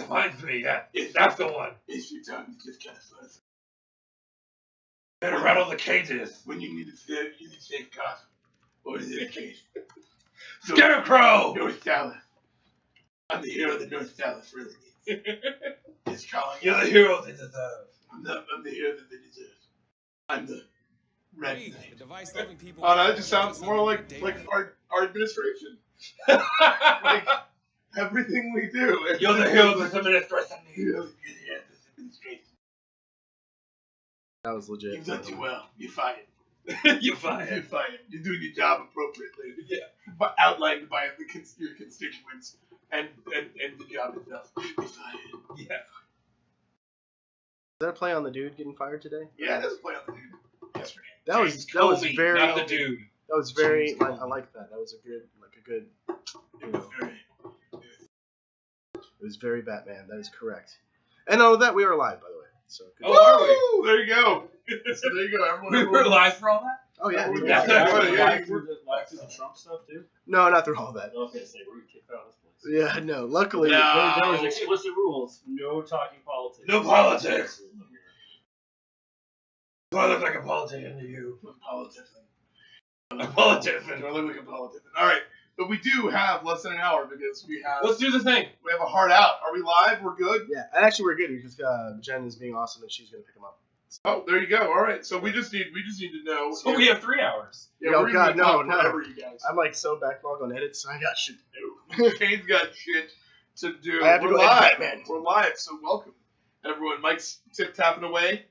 reminds me, that's the one. It's your tongue to just kind of fuzz. Better rattle the cages. When you need to say cough. Or is it a cage? Scarecrow! North Dallas. I'm the hero that North Dallas really needs. Just calling You're out. the hero they deserve. I'm the hero that they deserve. I'm the red knight. Device-loving people. Oh, no, that just sounds more like our administration. Like everything we do. You're the hero this administration needs. That was legit. You've done too well. You're fired. You're fired. You're fired. You're doing your job appropriately. Yeah. But outlined by your constituents and the job itself. You're fired. Yeah. Is that a play on the dude getting fired today? Yeah, that's a play on the dude. Yesterday. That was very. Not the dude. That was very. I like that. That was a good. You know, it was very Batman. That is correct. And all of that, we are live, by the way. So. Oh, are we? There you go. So there you go. Everyone. We're live for all that? Oh yeah. Yeah. Live through the Trump stuff too? No, not through all that. Okay, so we're kicked out of this place. Yeah, no. Luckily, No. There was explicit rules. No talking politics. No politics. Do I look like a politician to you? Politician. A politician. Do I look like a politician? All right. But we do have less than an hour because we have Let's do the thing. we have a hard out. Are we live? We're good? yeah. And actually, we're good because Jen is being awesome and she's gonna pick him up. Oh, there you go. All right. So we just need to know. So we have 3 hours. Yeah, Oh, we're God, gonna talk no. forever, you guys. I'm like so backlogged on edits, so I got shit to do. Shane's got shit to do. I have to We're go edit live. Batman. We're live, so welcome, everyone. Mike's tapping away.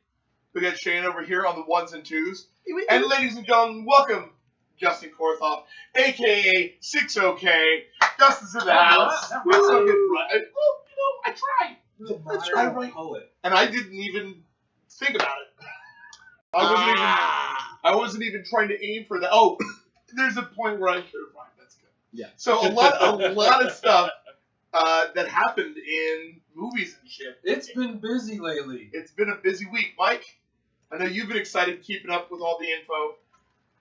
We got Shane over here on the ones and twos. And ladies and gentlemen, welcome Justin Korthoff, a.k.a. 60K. Justin's in the house. That's so good, right? Well, I tried. That's right. And I didn't even think about it. I wasn't even trying to aim for that. Oh, there's a point where I should have rhymed. That's good. Yeah. So a lot of stuff that happened in movies and shit. It's been busy lately. It's been a busy week, Mike. I know you've been excited keeping up with all the info.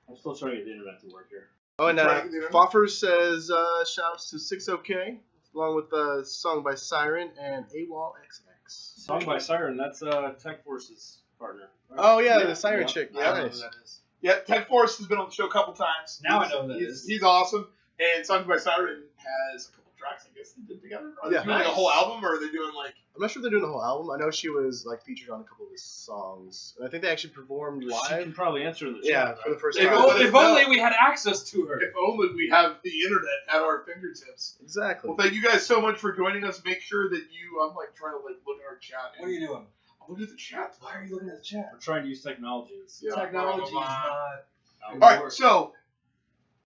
I'm still trying to get the internet to work here. Oh, and Right, you know? Foffer says shouts to 60K along with a song by Siren and AWOL XX. Song by Siren, that's Tech Force's partner. Right? Oh yeah, Yeah. the Siren Yeah. chick. I don't know Nice. who that is. Yeah, Ted Forrest has been on the show a couple times. Now I know who that is. He's awesome. And Songs by Siren has a couple tracks, I guess, they did together. Are they Yeah. doing like a whole album, or are they doing like... I'm not sure they're doing the whole album. I know she was like featured on a couple of his songs, and I think they actually performed She live. can probably answer in the chat. Yeah, right? for the first If, time. Let us if know. only we had access to her. If only we have the internet at our fingertips. Exactly. Well, thank you guys so much for joining us. Make sure that you... I'm like trying to like look at our chat. What are you doing? I'm looking at the chat. Why are you looking at the chat? We're trying to use technology. Yeah. Technology is not. All right, so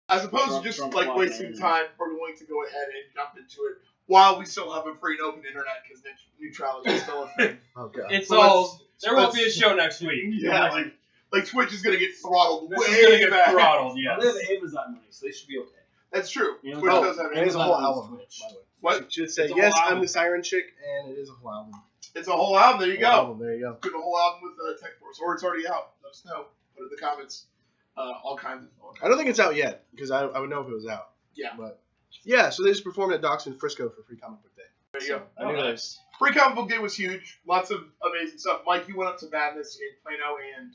as opposed to just Trump like locked wasting in. time, we're going to go ahead and jump into it while we still have a free and open internet because net neutrality is still a thing. Oh god. It's Well, all. There won't let's- be a show next week. Yeah, like Twitch is gonna get throttled This is way gonna get back. throttled. They Yes. have Amazon money, so they should be okay. That's true. You know, Twitch oh, does have and it's a whole Amazon owns album. Twitch. By the way. What? It should say It's a yes, whole I'm album. the Siren chick, and it is a whole album. It's a whole album. There you Whole go. album, there you go. Good, a whole album with Tech Force, or it's already out. Let us know. Put it in the comments. All kinds of. I don't think it's out yet because I would know if it was out. Yeah. But yeah, so they just performed at Docks in Frisco for Free Comic Book Day. There you go. I knew Oh, that. nice. Free Comic Book Day was huge. Lots of amazing stuff. Mike, you went up to Madness in Plano, and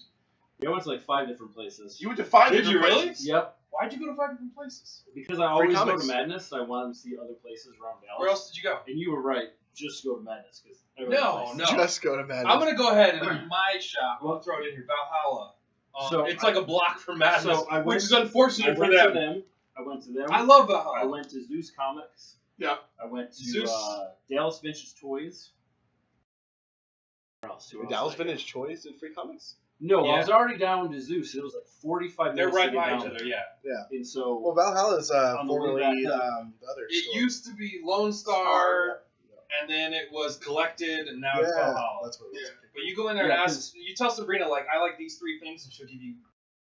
We went to like 5 different places. you went to 5 Did different you really? places. Yep. Why'd you go to 5 different places? Because I always go comics. to Madness, I wanted to see other places around Dallas. Where else did you go? And you were right. Just go to Madness. Cause No. Just go to Madness. I'm gonna go ahead and my shop. I'll throw it in here. Valhalla. So it's like a block from Madness, so I went- which is I unfortunate went for to them. them. I went to them. I love I Valhalla. went to Zeus Comics. Yeah. I went to Zeus. Dallas Vintage Toys. Where else? Who Wait, else Dallas did I go? Vintage Toys and Free Comics? No, Yeah. I was already down to Zeus. It was like 45 They're minutes. right to get by down each other. there. Yeah. And so Well, Valhalla is On the way formerly back up. the other It store. used to be Lone Star, and then it was Collected, and now it's Yeah, Valhalla. that's what it was. But you go in there and Yeah, ask. You tell Sabrina like, I like these 3 things, and she'll give you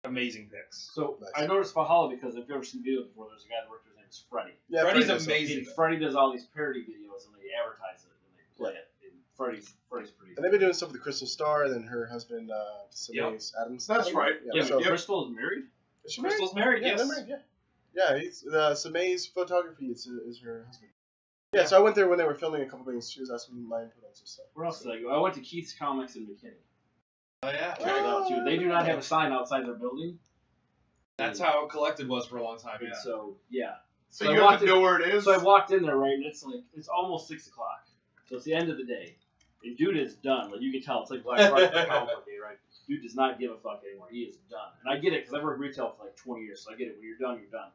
amazing picks. So Nice. I noticed Valhalla because if you've ever seen videos before, there's a guy that worked there, his name is Freddie. Yeah, Freddie's Freddie does amazing. And Freddie does all these parody videos and they advertise it and they play it. And Freddie's pretty. And they've been doing stuff with the Crystal Star, and then her husband, Samaise Adams. That's right. Yeah, Yeah, so, but Crystal is married. is she married? Crystal's married. Yeah, Yes. they're married, yeah. Yeah, he's, Samai's photography is her husband. Yeah, so I went there when they were filming a couple things. She was asking my input on some stuff. Where else did I go? I went to Keith's Comics in McKinney. Oh yeah. Check it out too. They do not have a sign outside their building. That's how Collected was for a long time. And Yeah. so yeah. So you have to know where it is. So I walked in there, right, and it's almost 6 o'clock. So it's the end of the day. And dude is done. Like you can tell, it's like Black Friday for comic book day, right? Dude does not give a fuck anymore. He is done. And I get it because I've worked retail for like 20 years, so I get it. When you're done, you're done.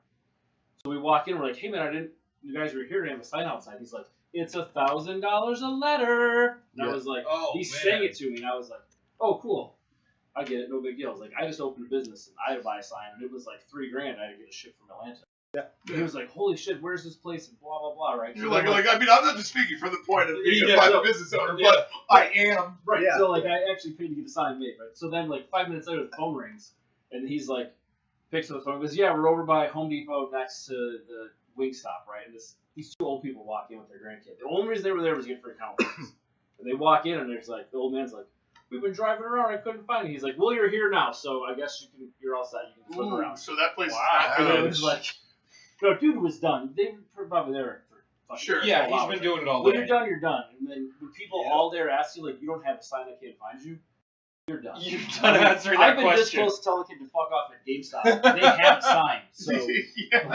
So we walk in, we're like, hey man, you guys were here to have a sign outside. He's like, it's $1,000 a letter. And I was like, he sang it to me, and I was like, oh cool. I get it, no big deal. I was like, I just opened a business and I had to buy a sign, and it was like $3,000. I had to get a ship from Atlanta. Yeah. And he was like, holy shit, where's this place? And blah blah blah, right? You're like, I mean, I'm not just speaking from the point of being a private business owner, but I am. Right. Yeah. So like, I actually paid to get the sign made, right? So then like 5 minutes later, the phone rings, and he's like, picks up the phone, and goes, yeah, we're over by Home Depot next to the Wingstop, right? And these two old people walk in with their grandkid. The only reason they were there was to get free comic books. And they walk in, and there's like, the old man's like, we've been driving around, I couldn't find it. He's like, well, you're here now, so I guess you're all set. You can flip around. So that place is And not it was like, no, dude was done. They were probably there for fucking Sure. Yeah, 12 he's hours. been doing it all When day. you're done, you're done. And then when people all there ask you, like, you don't have a sign, I can't find you, you're done. You're done answering that I've been this question. close to telling the kid to fuck off at GameStop. They have a sign. So, yeah,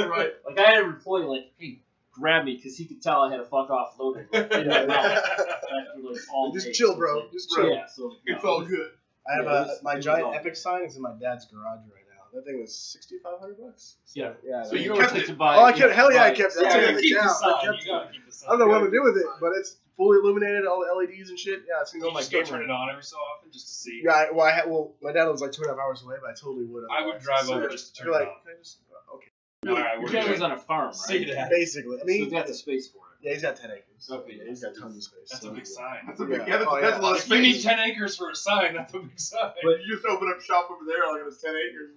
right. like, I had an employee, like, hey, grab me, because he could tell I had a fuck off loaded. Like, in my mouth. After, like, all Just day. chill, So bro. it's like, Just chill. Yeah, so, It's all good. I have Yeah, my it was giant all- Epic sign is in my dad's garage right now. That thing was $6,500. So, Yeah. Yeah. So that- you always kept like it. to buy. Oh, I kept. Hell yeah, I buy- kept. Yeah, That's you taking gotta it keep the down. I sign. kept You gotta it. keep the sign. I don't know what I'm gonna do with it, but it's fully illuminated, all the LEDs and shit. Yeah, it's gonna go You in my just go game turn room. it on every so often just to see. Yeah, my dad lives like 2.5 hours away, but I totally would. I would drive over just to turn You're it like, on. can I just, okay. All right, Your we're family's good. on a farm, right? See that. Basically, I So mean, he's got the space for it. yeah, he's got 10 acres. Okay, Yeah, he's got tons of space. That's so. a big sign. That's a big, Yeah. yeah, that's, Oh, that's yeah. a lot of If you need space. 10 acres for a sign, that's a big sign. But you just open up shop over there, like it was 10 acres.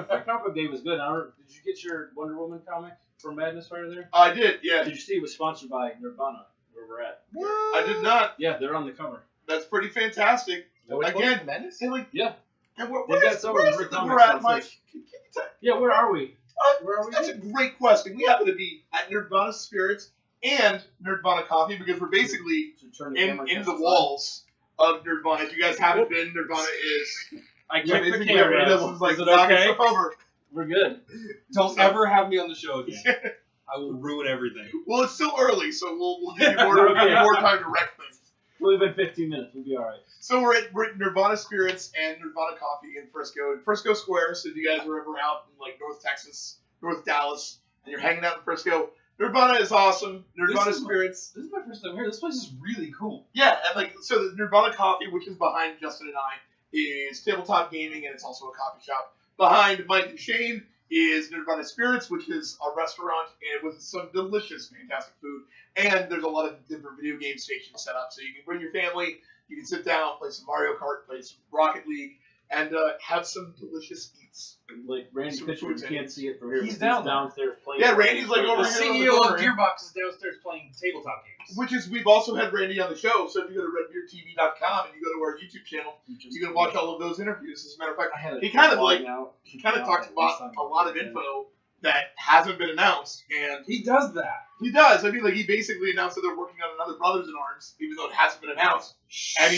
Free comic book day was good. Did you get your Wonder Woman comic from Madness Fire there? I did, yeah. Did you see it was sponsored by Nirvana, where we're at? I did not. Yeah, they're on the cover. That's pretty fantastic. Again, Madness? and like, Yeah. and They've got some of where's the the Rick we're Comics at, Mike? downstairs. Can you tell? Yeah, where are we? Where are we? That's a great question. We happen to be at Nirvana Spirits and Nirvana Coffee because we're basically To turn the in camera the against the walls of Nirvana. If you guys haven't been, Nirvana is I Yeah, kicked the basically camera. everyone else is like Is it knocking okay? stuff over. side. We're good. Don't ever have me on the show again. I will ruin everything. Well, it's still early, so we'll give you more time to wreck things. We've been 15 minutes. We'll be all right. So we're at Nirvana Spirits and Nirvana Coffee in Frisco Square. So if you guys are ever out in like North Texas, North Dallas, and you're hanging out in Frisco, Nirvana is awesome. Nirvana This is- Spirits. This is my first time here. This place is really cool. Yeah, and like so the Nirvana Coffee, which is behind Justin and I, is tabletop gaming and it's also a coffee shop. Behind Mike and Shane is Nirvana Spirits, which is a restaurant and with some delicious, fantastic food. And there's a lot of different video game stations set up, so you can bring your family, you can sit down, play some Mario Kart, play some Rocket League, and have some delicious eats. Like Randy Some Pitcher, food you can't see it from here. He's but down there. downstairs playing. Yeah, Randy's like The over here. on the CEO corner. of Gearbox is downstairs playing tabletop games. Which is, we've also had Randy on the show, so if you go to redbeardtv.com and you go to our YouTube channel, you can watch all of those interviews. As a matter of fact, he kind of talks about a lot of info that hasn't been announced, and He does that. he does. I mean, like, he basically announced that they're working on another Brothers in Arms, even though it hasn't been announced, and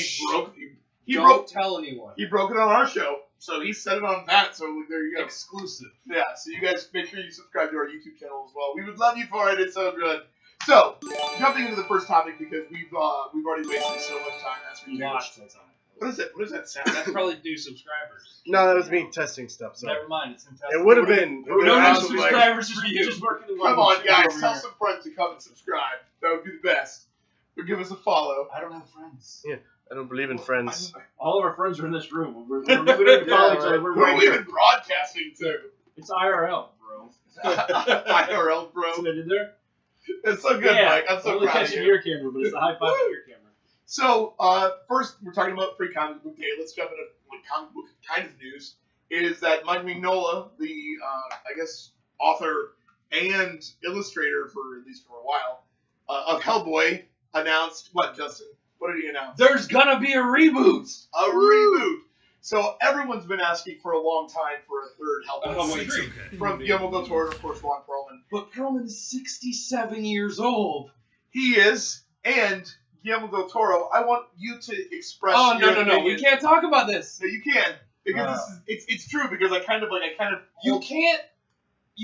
Don't tell anyone. he broke it on our show, so he said it on that, so there you go. Exclusive. Yeah, so you guys make sure you subscribe to our YouTube channel as well. We would love you for it. It's so good. So, jumping into the first topic because we've already wasted so much time. That's ridiculous. Lots of time. What is it? What is that sound? That's probably new subscribers. No, that was me testing stuff. So Never mind. It's in it would have been. it would've No been new awesome, like, subscribers for you. Just working the Come on, guys, over tell here. some friends to come and subscribe. That would be the best. Or give us a follow. I don't have friends. I don't believe in friends. All of our friends are in this room. We don't even follow each other. Who are we even broadcasting to? It's IRL, bro. IRL, bro. See what I did there? It's so good, Mike. I'm so only proud of catching you. your camera, but it's a high five on your camera. So, first, we're talking about Free Comic Book Day. Let's jump into like comic book kind of news. Is that Mike Mignola, the I guess author and illustrator for at least for a while of Hellboy, announced what? Justin? What did he announce? There's gonna be a reboot. A reboot. So everyone's been asking for a long time for a third Hellboy Hellboy 3. from Guillermo del Toro and, of course, Ron Perlman. But Perlman is 67 years old. He is, and Guillermo del Toro, I want you to express Oh, your no. opinion. We can't talk about this. No, you can. Because it's true, because I kind of You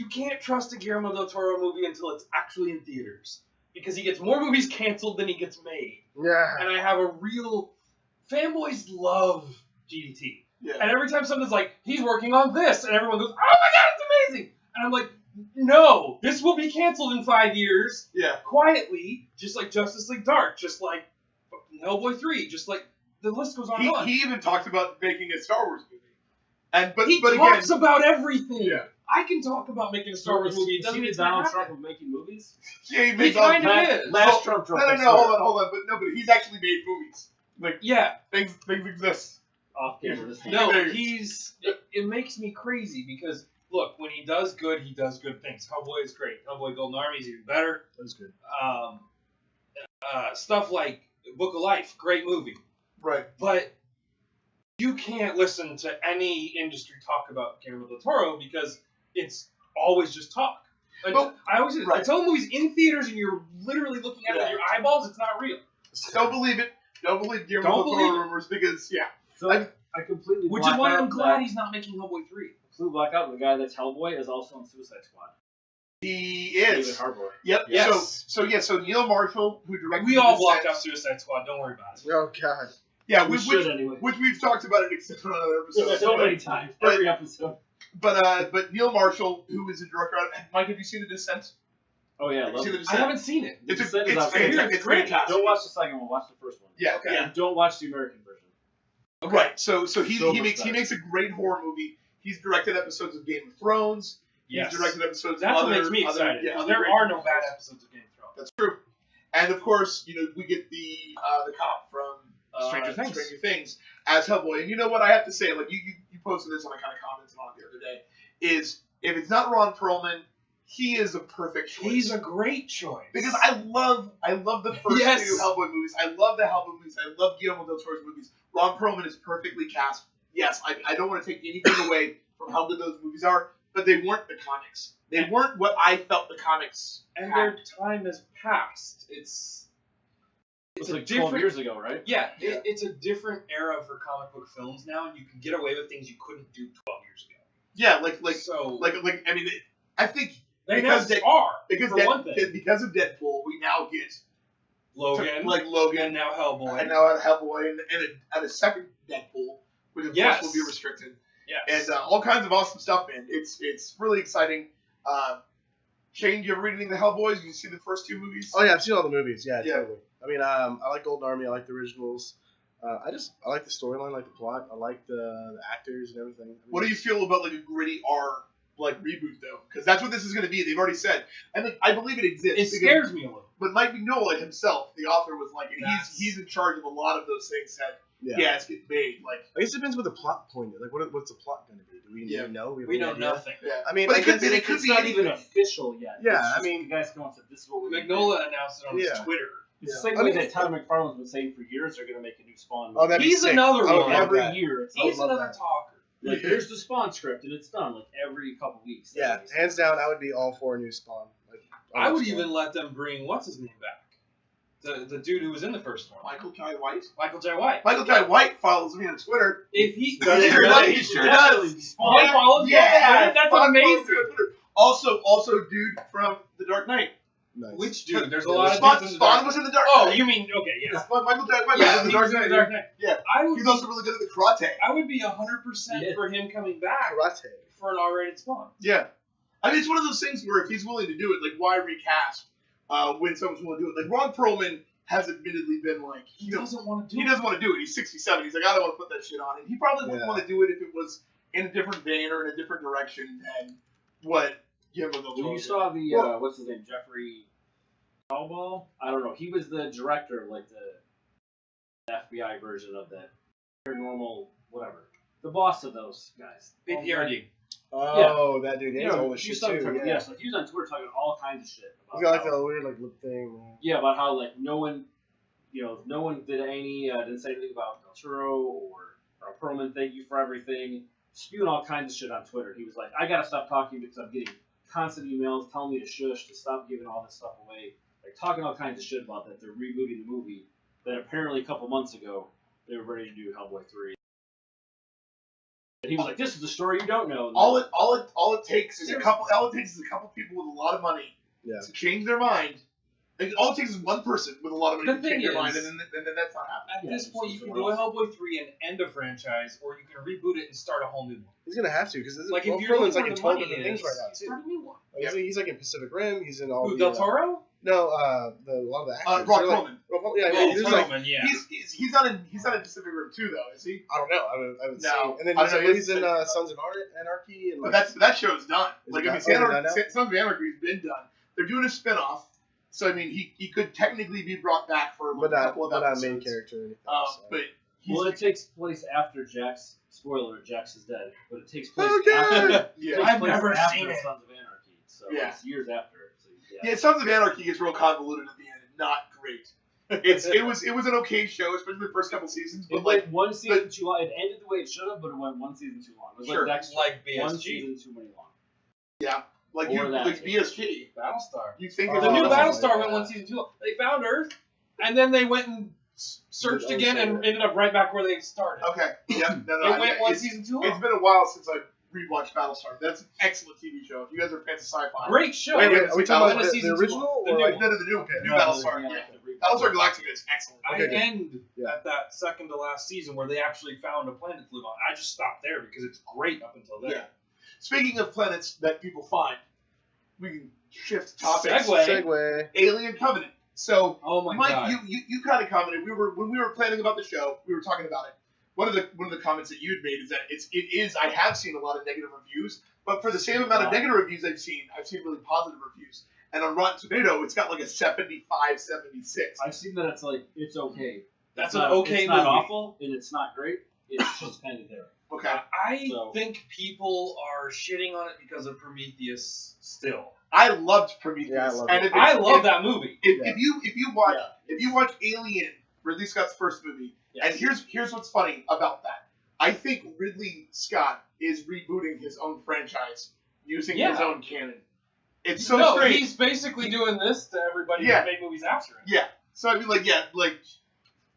can't trust a Guillermo del Toro movie until it's actually in theaters. Because he gets more movies canceled than he gets made. Yeah. And I have a real... Fanboys love GDT. Yeah. And every time something's like, he's working on this, and everyone goes, oh my god, it's amazing! And I'm like, no, this will be canceled in 5 years. Yeah. Quietly, just like Justice League Dark, just like Hellboy 3, just like, the list goes on and on. He even talked about making a Star Wars movie. But He again, talks about everything. Yeah. I can talk about making a Star Wars movie. It doesn't mean it's Donald Donald Trump Trump. of making movies. yeah, he He makes all kind of is. Last Trump. No, hold on. But he's actually made movies. Like Yeah. things exist. Off camera this time. No, There. it makes me crazy because, look, when he does good things. Hellboy is great. Hellboy Golden Army is even better. That was good. Stuff like Book of Life, great movie. Right. But you can't listen to any industry talk about Guillermo del Toro because it's always just talk. Like, Well, I always say, right. until a movie's in theaters and you're literally looking at it with your eyeballs, it's not real. Don't believe it. Don't believe Guillermo Don't del Toro believe it. rumors because So I completely Which is blacked why out I'm glad that- he's not making Hellboy 3. completely black out. The guy that's Hellboy is also in Suicide Squad. he David is. Harbour. Yep. Yes. So Neil Marshall, who directed We all The blocked Descent- out Suicide Squad. Don't worry about it. Oh god. Yeah, We should anyway. which we've talked about it except on another episode. So many times. Every episode. But Neil Marshall, who is a director, Mike, have you seen The Descent? Oh yeah, Have you love seen The it. I Descent? haven't seen it. It's Descent is it's outstanding. fantastic. It's Great. fantastic. Don't watch the second one. Watch the first one. Yeah, Okay. yeah. And don't watch the American version. Right. So he So much makes better. a great horror movie. He's directed episodes of Game of Thrones. Yes. He's directed episodes That's of what other, makes me other- excited. yeah, other There great are no movies. bad episodes of Game of Thrones. That's true. And of course, we get the cop from Stranger Things. as Hellboy. And you know what I have to say? Like you posted this and I kind of commented on it the other day. Is if it's not Ron Perlman, he is a perfect choice. He's a great choice. Because I love the first Yes. two Hellboy movies. I love the Hellboy movies. I love Guillermo del Toro's movies. Ron Perlman is perfectly cast. Yes, I don't want to take anything away from how good those movies are, but they weren't the comics. They weren't what I felt the comics and had. their time has passed. It's It's a like 12 different years ago, right? Yeah, Yeah. it's a different era for comic book films now, and you can get away with things you couldn't do 12 years ago. Yeah, So I mean, I think they because now they- are because for one thing. because of Deadpool, we now get Logan, like Logan, and now Hellboy. and now Hellboy, and a second Deadpool, which of Yes. course will be restricted. Yes. And all kinds of awesome stuff, man. It's really exciting. Shane, you ever read anything the Hellboys? You see the first two movies? Oh yeah, I've seen all the movies. Yeah, Yeah. totally. I mean, I like Golden Army. I like the originals. I like the storyline, I like the plot. I like the actors and everything. I mean, What do you feel about like a gritty R like reboot though? Because that's what this is going to be. They've already said. I believe it exists. it because- scares me a little. But Mike Mignola himself, the author, was like, and That's- he's in charge of a lot of those things. Said, Yeah. yeah, it's getting made. Like, I guess it depends what the plot point is. Like, what's the plot going to be? Do we Yeah. know? We have know any idea? nothing. yeah. I mean, but I it could guess be. It could It's be not anything. even official yet. Yeah, It's just I mean- the guys come and said, this is what we're going to do. Magnolia announced it on his Yeah. Twitter. It's Yeah. the same I way mean, that Todd McFarlane's been saying for years they're going to make a new Spawn Oh, movie. that'd be He's sick. another I would one. love Every that. year. It's He's love another that. talker. like, there's the Spawn script, and it's done like every couple weeks. Yeah, hands down, I would be all for a new Spawn. Like, I would Spawn. even let them bring what's his name back, the dude who was in the first one, Michael Jai White. Michael J. White. Michael Jai White follows me on Twitter. If he, He sure does. He sure does. Spawn follows you on Twitter? That's Spawn amazing. follows me on Twitter. Also, dude from The Dark Knight. Nice. Which dude? There's a Yeah, lot of Spawn, dudes in the Spawn Dark. was in The Dark Oh, Knight. you mean okay? Yeah. Michael Jai White Yeah, was in The he Dark was in Knight. the Dark Knight. Yeah. I would. He's also really good at the karate. I would be 100% Yeah. for him coming back Karate. for an R-rated Spawn. Yeah. I mean, it's one of those things where if he's willing to do it, like, why recast when someone's willing to do it? Like, Ron Perlman has admittedly been like, He doesn't want to do he it. doesn't want to do it. He's 67. He's like, I don't want to put that shit on. And he probably wouldn't Yeah. want to do it if it was in a different vein or in a different direction than what Guillermo del Toro When you did. saw the, Well- what's his name, Jeffrey Talball? I don't know. He was the director of, like, the FBI version of that paranormal, whatever. The boss of those guys. BPRD. Oh, that dude. Yeah, he's old as he's shit, on too. Twitter, Yeah. yes, like, he was on Twitter talking all kinds of shit. He's About got, like, how, the weird, like, lip thing. yeah, about how, like, no one did any, didn't say anything about Del Toro Perlman, thank you for everything. Spewing all kinds of shit on Twitter. He was like, I gotta stop talking because I'm getting constant emails telling me to shush, to stop giving all this stuff away. Like, talking all kinds of shit about that they're rebooting the movie. That apparently a couple months ago, they were ready to do Hellboy 3. And he was like, this is the story you don't know. All it takes is a couple people with a lot of money to change their mind. Like, all it takes is one person with a lot of money to change their mind, and then that's not happening. At this point, you can do a Hellboy 3 and end a franchise, or you can reboot it and start a whole new one. He's gonna have to because like if you're Perlman's like in 12 money different things right now too. Start a new one. Like, he's like in Pacific Rim. He's in all. Who, Del Toro? No, a lot of the actors. Ron Perlman. He's not in Pacific Rim 2 though, is he? I don't know. I haven't seen. And then he's in Sons of Anarchy. And but that show's done. Like, I mean, Sons of Anarchy's been done. They're doing a spinoff. So I mean, he could technically be brought back for a couple of episodes. But not main character or anything. But it takes place after Jax. Spoiler: Jax is dead. But it takes place Okay. after. Yeah, I've never seen it. Sons of Anarchy. So it's years after. So, yeah, Sons of Anarchy is real convoluted at the end and not great. It was an okay show, especially the first couple seasons. But it went one season too long. It ended the way it should have, but it went one season too long. It was Sure. Like BSG. One season too many long. Yeah. Like BSG. Battlestar. You think The new Battlestar went one season too long. They found Earth, and then they went and searched again and ended up right back where they started. Okay. Yeah. It went one season too long. It's been a while since I rewatched Battlestar. That's an excellent TV show. If you guys are fans of sci-fi. Great show. Wait, are we talking about the season original? The Or new like, one. No, the new Battlestar. Yeah. Battlestar Galactica is excellent. I end Yeah. at that second to last season where they actually found a planet to live on. I just stopped there because it's great up until then. Yeah. Speaking of planets that people find, we can shift topics. Segue. Alien Covenant. So, Oh my Mike, god. you kind of commented. When we were planning about the show, we were talking about it. One of the comments that you had made is that it is. I have seen a lot of negative reviews, but for the same amount of negative reviews I've seen really positive reviews. And on Rotten Tomato, it's got like a 75, 76. I've seen that it's okay. That's It's an not, okay It's not movie. awful and it's not great. It's just kind of there. Okay. I think people are shitting on it because of Prometheus still. I loved Prometheus. Yeah, I loved and it. I love that movie. If you watch Alien, Ridley Scott's first movie, and here's what's funny about that. I think Ridley Scott is rebooting his own franchise using his own canon. It's so strange. He's basically doing this to everybody that made movies after him. Yeah. So I mean,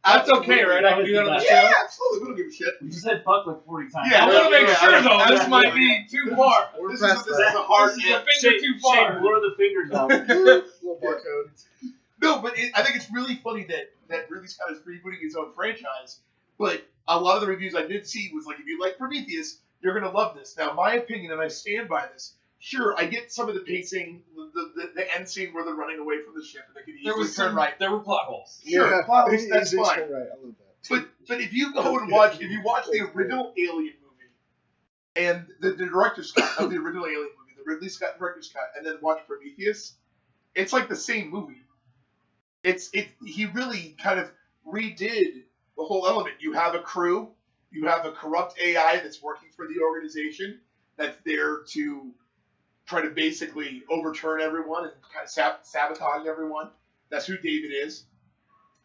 That's okay, right? I can do that on the show. Yeah, absolutely. We don't give a shit. You said fuck like 40 times. Yeah, I want to make yeah, sure yeah, though. yeah, This yeah, might yeah. be too far. We're This past is a that. hard This is a end. finger too far. Shane, what are the fingers on? Little barcode. No, but I think it's really funny that Ridley Scott is rebooting his own franchise. But a lot of the reviews I did see was like, if you like Prometheus, you're gonna love this. Now, my opinion, and I stand by this. Sure, I get some of the pacing, the end scene where they're running away from the ship, and they could easily turn right. There were plot holes. Sure, plot holes, that's He's fine. right. I love that. But if you go and watch the original Alien movie and the director's cut of the original Alien movie, the Ridley Scott director's cut, and then watch Prometheus, it's like the same movie. He really kind of redid the whole element. You have a crew, you have a corrupt AI that's working for the organization that's there to try to basically overturn everyone and kind of sabotage everyone. That's who David is.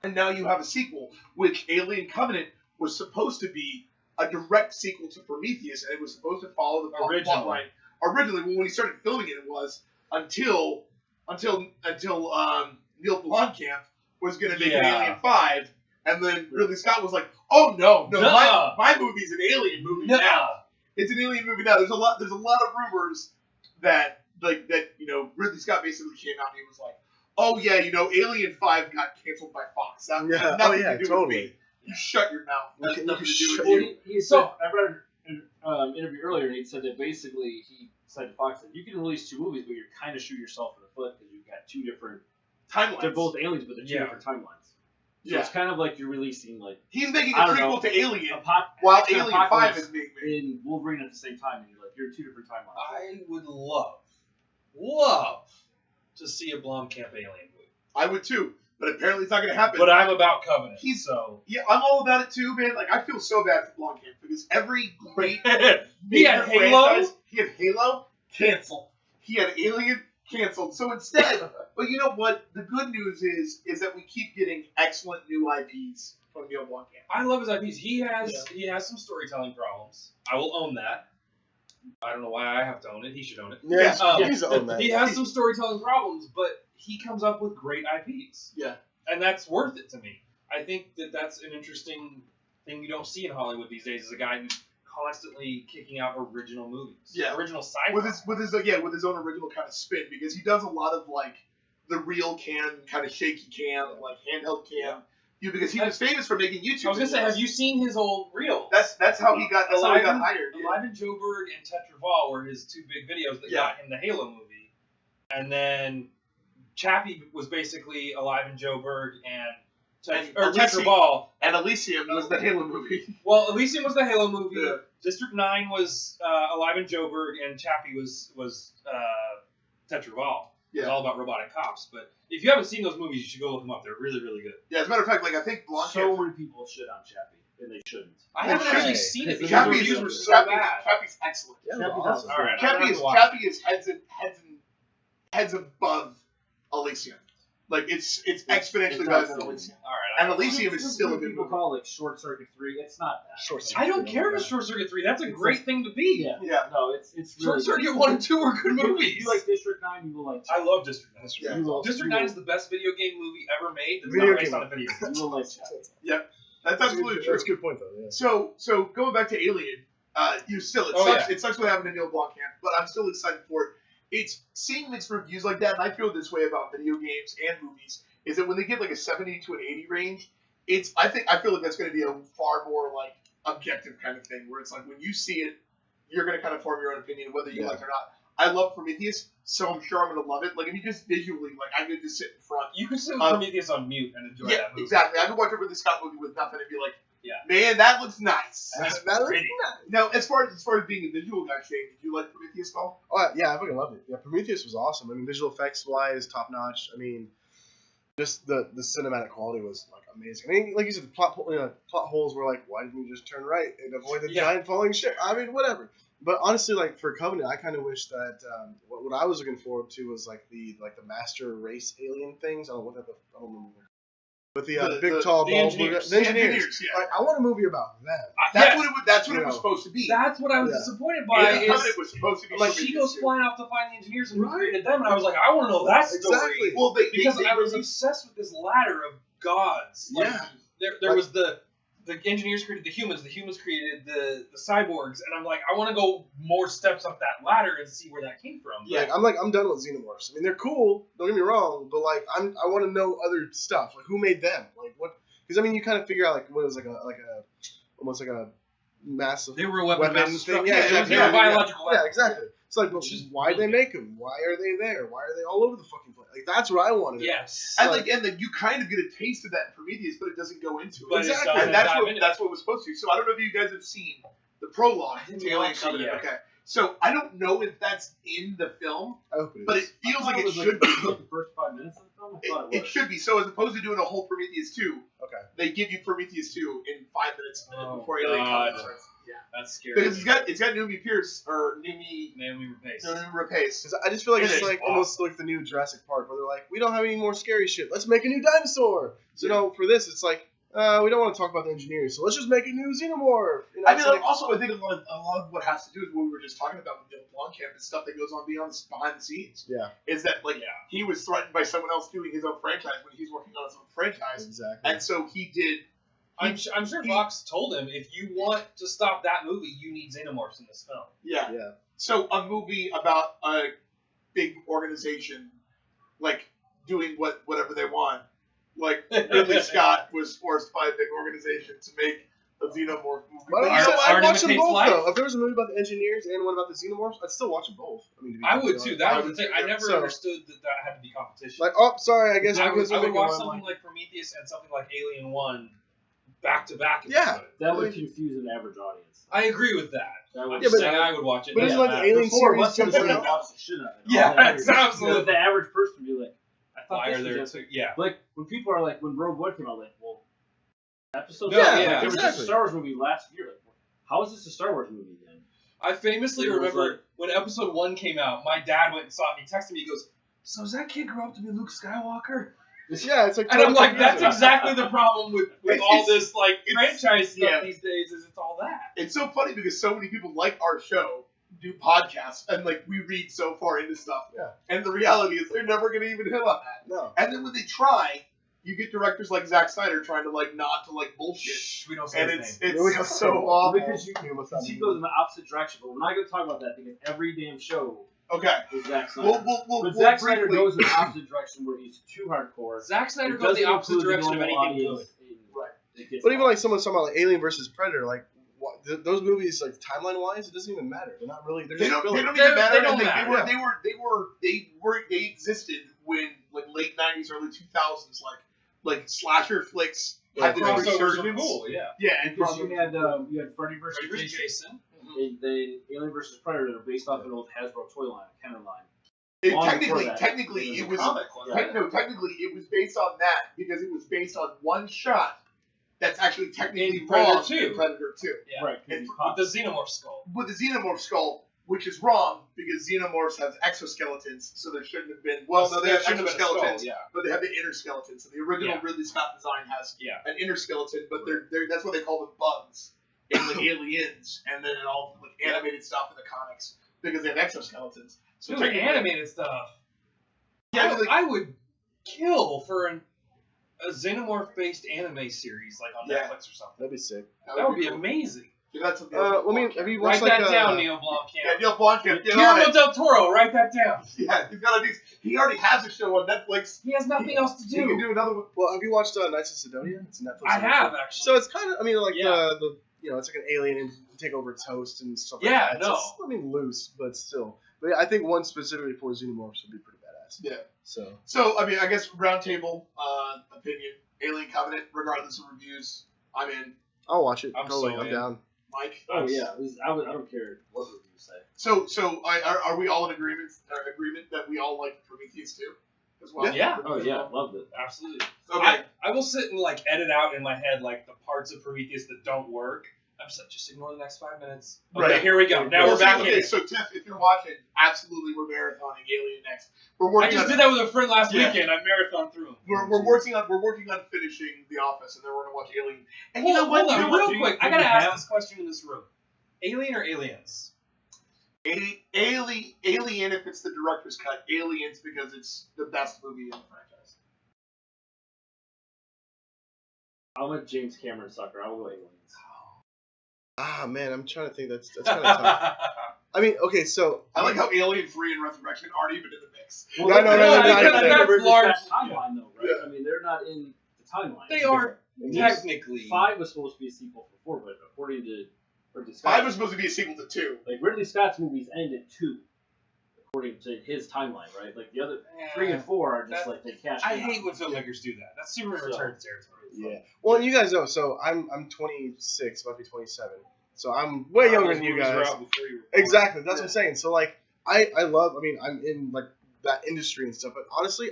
And now you have a sequel, which Alien Covenant was supposed to be a direct sequel to Prometheus, and it was supposed to follow the plot line. Originally, when he started filming it, it was until Neil Blomkamp was going to make an Alien 5, and then Ridley Scott was like, "Oh no, my movie's an Alien movie now. It's an Alien movie now." There's a lot of rumors that Ridley Scott basically came out and he was like, "Oh yeah, Alien 5 got canceled by Fox. That had nothing to do with me. You shut your mouth. That has nothing to do with you." He said, I read an interview earlier, and he said that basically he said to Fox that you can release 2 movies, but you're kind of shooting yourself in the foot because you've got 2 different timelines. They're both aliens, but they're 2 different timelines. So it's kind of like you're releasing he's making a prequel to Alien while Alien 5 is being made. In Wolverine at the same time, and you're 2 different timelines. I would love to see a Blomkamp Alien movie. I would too, but apparently it's not going to happen. But I'm about Covenant. Yeah, I'm all about it too, man. Like, I feel so bad for Blomkamp because every great he had Halo. He had Halo, cancel. He had Alien, canceled. So instead, but you know what? The good news is that we keep getting excellent new IPs from Neil Blomkamp. I love his IPs. He has some storytelling problems. I will own that. I don't know why I have to own it. He should own it. Yeah, he's own that. He has some storytelling problems, but he comes up with great IPs. Yeah. And that's worth it to me. I think that that's an interesting thing you don't see in Hollywood these days, is a guy who's constantly kicking out original movies. Yeah. Original sci-fi. with his own original kind of spin, because he does a lot of like the real cam, kind of shaky cam, like handheld cam. Because he was famous for making YouTube. I was gonna say, have you seen his old reels? That's how he got hired. Alive in Joburg and Tetraval were his two big videos that got him the Halo movie, and then Chappie was basically Alive in Joburg and Tetraval. And Elysium was the Halo movie. Well, Elysium was the Halo movie. Yeah. District 9 was Alive in Joburg, and Chappie was Tetraval. Yeah. It's all about robotic cops. But if you haven't seen those movies, you should go look them up. They're really, really good. Yeah, as a matter of fact, like I think Blomkamp. So many people shit on Chappie, and they shouldn't. I haven't actually seen it because the Chappie's reviews were so Chappie's bad. excellent. Yeah, Chappie's awesome. All right, Chappie is heads above Elysium. Like it's exponentially better than Elysium. All right. And Elysium is still a good people movie. call like Short Circuit 3. It's not that. Short I don't care if it's Short Circuit 3. That's a great thing to be. Yeah. Yeah. No, it's Short really Circuit 1 and 2 are good If movies. you like District 9, you will like. I love District 9. Yeah. You will, District you 9 will- is the best video game movie ever made that's Video not based game. on a video game. You will like Chappie. That's absolutely true. That's a good point, though. Yeah. So going back to Alien, it sucks we haven't a Neil Blomkamp, but I'm still excited for it. It's seeing mixed reviews like that, and I feel this way about video games and movies, is that when they get like a 70 to an 80 range, I feel like that's going to be a far more like objective kind of thing, where it's like when you see it, you're going to kind of form your own opinion whether you like it or not. I love Prometheus, so I'm sure I'm going to love it. Like if you just visually, like I could just sit in front. You could sit with Prometheus on mute and enjoy that movie. Exactly. I could watch a Ridley Scott movie with nothing and be like, Yeah. man, that looks nice. That looks pretty. Now, as far as being a visual guy, Shane, did you like Prometheus at all? Oh, yeah, I fucking loved it. Yeah, Prometheus was awesome. I mean, visual effects wise, top notch. I mean, just the cinematic quality was like amazing. I mean, like you said, the plot holes were like, why didn't you just turn right and avoid the giant falling ship? I mean, whatever. But honestly, like for Covenant, I kind of wish that what I was looking forward to was like the master race alien things. I don't know what that. I don't remember. But the big tall the bald engineers. the engineers. Yeah. Like, I want a movie about them. That's what it was know. supposed to be. That's what I was Yeah. disappointed by. Alien Covenant was supposed to be Like Prometheus she goes too. flying off to find the engineers and who created them, and I was like, I want to know that story. Exactly. Well, Because they I was released- obsessed with this ladder of gods. Like, Yeah. There was the engineers created the humans created the cyborgs, and I'm like, I want to go more steps up that ladder and see where that came from. Yeah. I'm done with xenomorphs. I mean, they're cool. Don't get me wrong, but like I want to know other stuff. Like who made them? Like what? Because I mean, you kind of figure out like what it was like a almost like a massive They were a weapon of mass destruction. Yeah, They were biological Yeah, weapons. exactly. It's like, well, Which is why'd they really make them? Why are they there? Why are they all over the fucking place? Like that's what I wanted. Yes. And then you kind of get a taste of that in Prometheus, but it doesn't go into it. But it Exactly. doesn't And that's dive what into that's what it was supposed to. So I don't know if you guys have seen the prologue I didn't to Alien watch it Covenant. yet. Okay. So I don't know if that's in the film, I hope it is. but it I feels thought like it was, should be. like the first 5 minutes of the film. I thought It should be. So as opposed to doing a whole Prometheus 2, Okay. they give you Prometheus 2 in 5 minutes Oh, before Alien God. Covenant starts. Yeah. That's scary. Because it's got Naomi Pierce or Naomi Naomi Rapace. Rapace. 'Cause I just feel like It it's is like awesome. almost like the new Jurassic Park, where they're like, we don't have any more scary shit. Let's make a new dinosaur. So no, for this, it's like we don't want to talk about the engineers, so let's just make a new xenomorph. You know, I it's mean, like, also I think a lot of what has to do with what we were just talking about with Neil Blomkamp and stuff that goes on behind the scenes. Yeah. Is that he was threatened by someone else doing his own franchise when he's working on his own franchise, exactly. and so he did. I'm sure Fox told him, if you want to stop that movie, you need xenomorphs in this film. Yeah. Yeah. So a movie about a big organization, like doing whatever they want, like Ridley Scott was forced by a big organization to make a xenomorph movie. Well, But you know what? I'd watch them imitates both life. though. If there was a movie about the engineers and one about the xenomorphs, I'd still watch them both. I mean, to be I would completely too. honest. That was the thing. I never So- understood that had to be competition. Like, oh, sorry, I guess I would we're watch going something like Prometheus and something like Alien 1 back to back. if Yeah. I could. That would confuse an average audience. I agree with that. That would I'm Yeah, but- saying I would watch it. but it's doesn't like the matter. Alien The four of series us would comes have out. watched the shit out of it. Yeah, All that it's weird. absolutely- But the average person would be like, I thought Why this are was there just yeah. like when people are like when Rogue One came out, like, well, episode No, seven, yeah, like, it was just exactly. a Star Wars movie last year. Like, how is this a Star Wars movie again? I famously It was remember like- when episode 1 came out, my dad went and saw it and he texted me, he goes, so does that kid grow up to be Luke Skywalker? Yeah, it's like. And I'm like, 12 that's years ago. exactly the problem with all this like franchise stuff yeah. these days. Is it's all that. It's so funny because so many people like our show, do podcasts, and like we read so far into stuff. Yeah. And the reality is they're never going to even hit on that. No. And then when they try, you get directors like Zack Snyder trying to like nod to like bullshit. Shh, we don't say And his it's name. so awful. Because he goes in the opposite direction, but we're not going to talk about that because every damn show Okay. is Zack Snyder. We'll but Zack Snyder briefly- goes in the opposite direction where he's too hardcore. Zack Snyder It goes the doesn't opposite include direction of the normal anything good. audience in- Right. it gets But even lost. like someone's talking about like Alien versus Predator, like those movies, like timeline wise, it doesn't even matter. They're not really. They're They just don't, filler. they don't even matter. They don't and matter. They existed when like late 90s, early 2000s, like slasher flicks had this Crossovers are resurgence. cool, yeah. Yeah, and Because you crossovers. had Freddy vs. Freddy vs. Jason, Jason. and then Alien vs. Predator, based off an old Hasbro toy line, Kenner line. It, long technically, before that, technically, it it was was a comic, wasn't it? technically it was based on that because it was based on one shot. That's actually technically In Predator wrong 2. in Predator 2. Yeah. Right, And With the Xenomorph skull. With the Xenomorph skull, which is wrong because Xenomorphs have exoskeletons, so there shouldn't have been. Well, no, they have Shouldn't have been a skull, exoskeletons, yeah. but they have the inner skeleton. So the original Yeah. Ridley Scott design has Yeah. an inner skeleton, but they're that's what they call them bugs in the aliens, and then in all like animated stuff in the comics because they have exoskeletons. So Dude, technically- animated stuff. Yeah, like, I would kill for a Xenomorph-based anime series like on Yeah. Netflix or something. That'd be sick. That would be cool. amazing. Yeah, that's what I mean, have you Write watched like that down, Neil Yeah, Blomkamp. Neil Blomkamp, get on Guillermo it. del Toro, write that down. Yeah, he's got to do. He already has a show on Netflix. He has nothing else to He can do. do another one. Well, have you watched Knights of Sidonia? It's a Netflix. I original. have actually. So it's kind of, I mean, like Yeah. the it's like an alien and take over its host and stuff Yeah, like that. no. It's, I mean, loose, but still. But yeah, I think one specifically for Xenomorphs would be pretty badass. Yeah. So I mean, I guess roundtable opinion, Alien Covenant, regardless of reviews, I'm in. I'll watch it. I'm Totally, so I'm in. down. Mike. Oh yeah, I don't care what reviews say. So are we all in agreement that we all like Prometheus too, as well? Yeah. Oh yeah, loved it. Absolutely. Okay. I will sit and like edit out in my head like the parts of Prometheus that don't work. I'm just like, just ignore the next 5 minutes. Okay, Right. here we go. Now Well, we're back okay, in it. so Tiff, if you're watching, absolutely we're marathoning Alien next. We're I working just on did that with a friend last Yeah. weekend. I marathoned through them. we're working on finishing The Office, and then we're gonna watch Alien. And you know Hold what? on, You know what? real quick. I gotta ask this question in this room: Alien or Aliens? Alien if it's the director's cut. Aliens because it's the best movie in the franchise. I'm a James Cameron sucker. I will go Aliens. Ah, man, I'm trying to think. That's kind of tough. I mean, okay, so I like how Alien 3 and Resurrection aren't even in the mix. No, no, no, because that's large. Timeline though, right? Yeah. I mean, they're not in the timeline. They are It's technically. 5 was supposed to be a sequel for 4, but according to Ridley Scott, 5 was supposed to be a sequel to 2. like Ridley Scott's movies end at 2, according to his timeline, right? Like the other 3 and 4 are just like they cash. I in hate on. when filmmakers do that. That's Superman So- Returns territory. yeah. Well, you guys know. So I'm 26, about to be 27. So I'm way younger than you guys. Exactly. That's what I'm saying. So like, I love. I mean, I'm in like that industry and stuff. But honestly,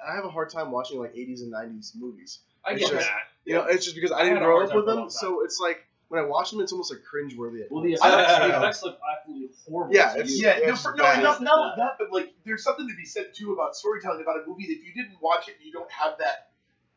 I have a hard time watching like 80s and 90s movies. I It's get just- that. You know, it's just because I I didn't had a grow hard up time with for a them. long time. So it's like when I watch them, it's almost like cringeworthy. Well, the I like effects, to- the effects look absolutely horrible. Yeah, to it's- you. Yeah, no, it's not bad. only that, but like there's something to be said too about storytelling about a movie that if you didn't watch it, you don't have that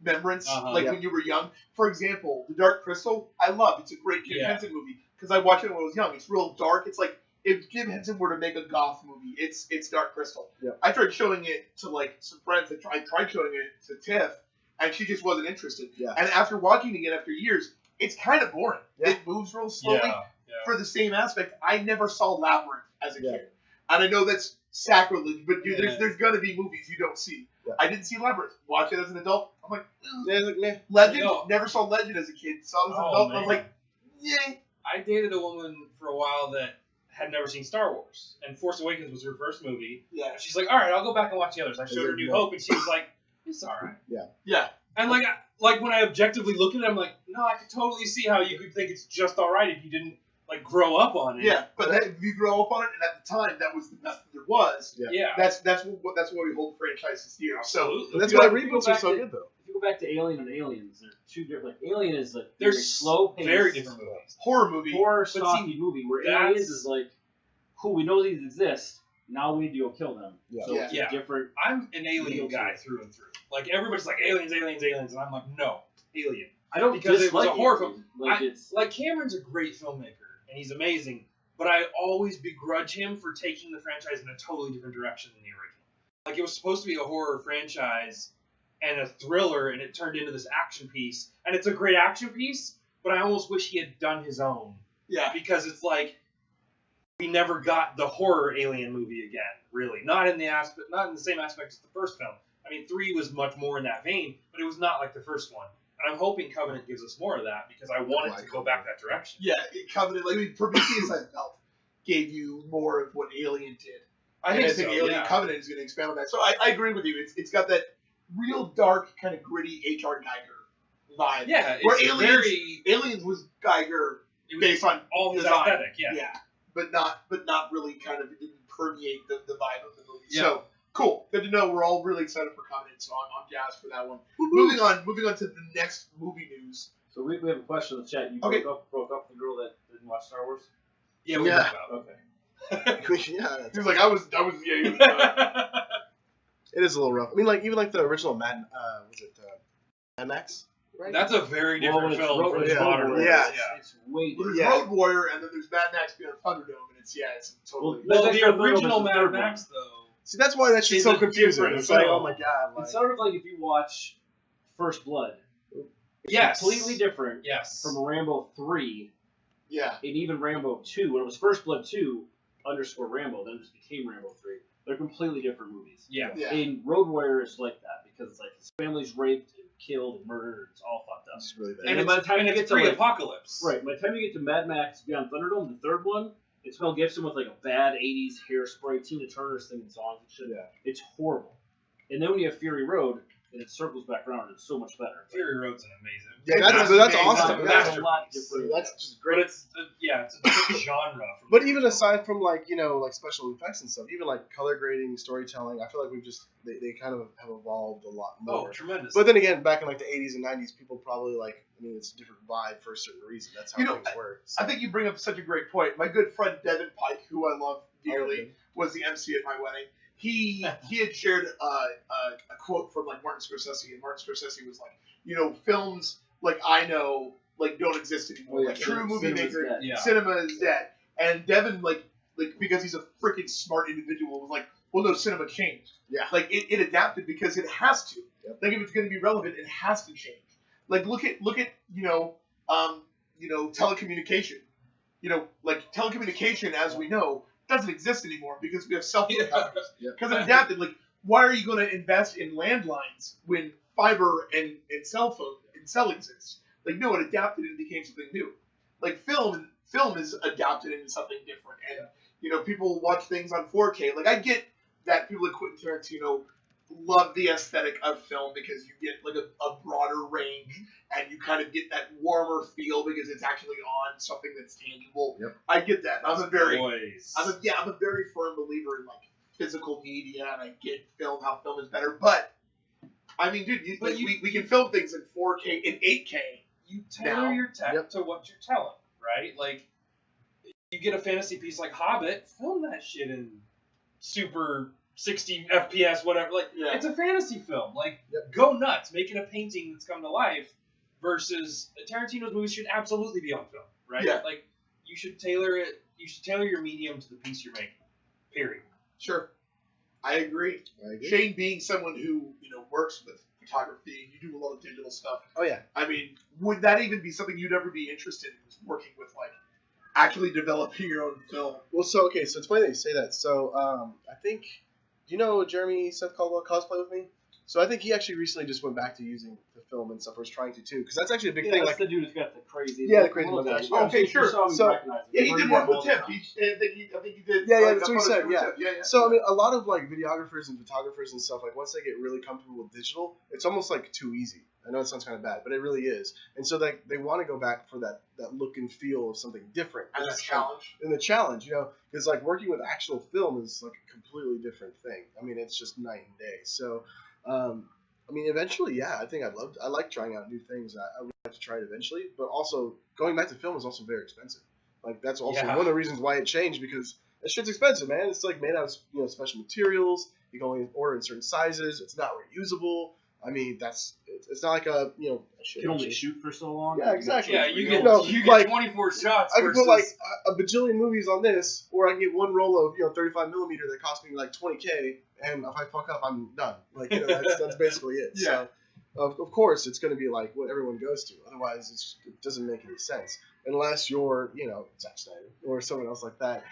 remembrance like Yeah. when you were young. For example, The Dark Crystal, I love. It's a great Jim Yeah. Henson movie because I watched it when I was young. It's real dark. It's like if Jim Henson were to make a goth movie, it's Dark Crystal. Yeah. I tried showing it to like some friends. I tried showing it to Tiff, and she just wasn't interested. Yeah. And after watching it again after years, it's kind of boring. Yeah. It moves real slowly Yeah. for the same aspect. I never saw Labyrinth as a Yeah. kid. And I know that's sacrilege, but dude, Yeah. there's gonna be movies you don't see. Yeah. I didn't see Labyrinth. Watch it as an adult. I'm like, Yeah, it's like, meh. Legend? No. Never saw Legend as a kid. Saw it as an Oh, adult. I was man. like, yeah. I dated a woman for a while that had never seen Star Wars, and Force Awakens was her first movie. Yeah. And she's like, "All right, I'll go back and watch the others." I showed her it New no? Hope, and she was like, "It's all right." Yeah. And like when I objectively look at it, I'm like, "No, I could totally see how you could think it's just all right if you didn't like grow up on it." Yeah. But if you grow up on it, and at the time, that was the best that there was. Yeah. That's why we hold franchises dear. So Absolutely. And that's You why go- you go reboots are back so to- good, though. If you go back to Alien and Aliens, they're two different. Like Alien is like They're very slow paced, very different movies. horror movie. horror see, stocky movie. Where that's- Aliens is like, cool, we know these exist. now we need to go kill them. Yeah. So it's a different. I'm an alien guy through and through. Like everybody's like aliens, aliens, aliens, and I'm like, no, Alien. I don't because it was a horror Alien. film. Like Cameron's a great filmmaker and he's amazing, but I always begrudge him for taking the franchise in a totally different direction than the original. Like it was supposed to be a horror franchise and a thriller, and it turned into this action piece, and it's a great action piece. But I almost wish he had done his own. Yeah. Because it's like we never got the horror Alien movie again. Really, not in the same aspect as the first film. I mean, 3 was much more in that vein, but it was not like the first one. And I'm hoping Covenant gives us more of that because I want it to go back that direction. Yeah, Covenant, like Prometheus, I felt, gave you more of what Alien did. I think Alien Covenant is going to expand on that. So I agree with you. It's got that real dark, kind of gritty H.R. Geiger vibe. Yeah, where Aliens was Geiger based on all his design. aesthetic. Yeah, but not really kind of didn't permeate the vibe of the movie. Yeah. So cool, good to know. We're all really excited for Covenant, so I'm jazzed for that one. Moving on to the next movie news. So we have a question in the chat. You broke up the girl that didn't watch Star Wars? Yeah, we talked about it. Okay. Yeah, He was like, I was it is a little rough. I mean, like even like the original Mad Max? Right? That's a very different film from the yeah. modern ones. Yeah. It's way Well, different. there's Road Warrior, and then there's Mad Max Beyond Thunderdome, and it's totally. Well, That's the the third one, original was the Mad third Max, though. See, that's why that shit's so confusing. different It's like, film. oh my god. Like, It's sort of like if you watch First Blood. It's Yes. completely different Yes. from Rambo 3 Yeah. and even Rambo 2. When it was First Blood 2 _ Rambo, then it just became Rambo 3. They're completely different movies. Yeah. Yeah. And Road Warrior is like that because it's like his family's raped and killed and murdered. It's all fucked up. it's really bad. And by the time you it's get to, like- pre-apocalypse. Right. By the time you get to Mad Max Beyond Thunderdome, the third one, it's Mel Gibson with like a bad 80s hairspray, Tina Turner singing songs and shit. Yeah. It's horrible. And then when you have Fury Road, and it circles back around, and it's so much better. Fury Road's an amazing. Yeah, that's awesome. It's That's a lot So different. that's just But great. it's a different genre. But even aside from like like special effects and stuff, even like color grading, storytelling, I feel like they kind of have evolved a lot more. Oh, tremendous. But then again, back in like the 80s and 90s, people probably it's a different vibe for a certain reason. That's how things were. So. I think you bring up such a great point. My good friend Devin Pike, who I love dearly, was the MC at my wedding. He had shared a quote from like Martin Scorsese, and Martin Scorsese was like, films like I know like don't exist anymore. Like true movie maker, cinema is dead. And Devin like because he's a freaking smart individual was like, well, no, cinema changed. Yeah. Like it adapted because it has to. Yep. Like if it's going to be relevant, it has to change. Like look at telecommunication. Like telecommunication as we know doesn't exist anymore because we have cell phone towers. Because it adapted. Like, why are you going to invest in landlines when fiber and cell exists? Like, no, it adapted and became something new. Like film is adapted into something different, and people watch things on 4K. Like I get that people like Quentin Tarantino love the aesthetic of film because you get like a broader range and you kind of get that warmer feel because it's actually on something that's tangible. Yep. I get that. I'm a very firm believer in like physical media, and I get how film is better. But I mean, dude, we can film things in 4K, in 8K. You tailor your tech to what you're telling, right? Like, you get a fantasy piece like Hobbit, film that shit in super 60 FPS, whatever. Like, it's a fantasy film. Like, go nuts. Make it a painting that's come to life versus Tarantino's movies should absolutely be on film, right? Yeah. Like, you should tailor it. You should tailor your medium to the piece you're making. Period. Sure. I agree. Shane being someone who, works with photography, you do a lot of digital stuff. Oh yeah. I mean, would that even be something you'd ever be interested in? Was working with like actually developing your own film? Well, so it's funny that you say that. So I think, do you know Jeremy Seth Caldwell Cosplay With Me? So I think he actually recently just went back to using the film and stuff, or was trying to too, because that's actually a big thing. That's Like the dude who's got the crazy. Yeah, the crazy mustache. Oh, okay, sure. So he did one with Tim. I think he did. Yeah, that's what he said. Yeah. Yeah. So I mean, a lot of like videographers and photographers and stuff, like once they get really comfortable with digital, it's almost like too easy. I know it sounds kind of bad, but it really is. And so they want to go back for that look and feel of something different. And the challenge. And the challenge, because like working with actual film is like a completely different thing. I mean, it's just night and day. So, I mean, eventually, yeah, I think I like trying out new things. I would like to try it eventually, but also going back to film is also very expensive. Like that's also one of the reasons why it changed, because That shit's expensive, man. It's like made out of special materials. You can only order in certain sizes. It's not reusable. I mean, it's not like a you can only shoot for so long. Yeah, exactly. Yeah, you get like 24 shots. I could put like a bajillion movies on this, or I can get one roll of 35 millimeter that cost me like $20K, and if I fuck up, I'm done. Like that's basically it. Yeah. So of course it's going to be like what everyone goes to. Otherwise, it doesn't make any sense unless you're Zack Snyder or someone else like that.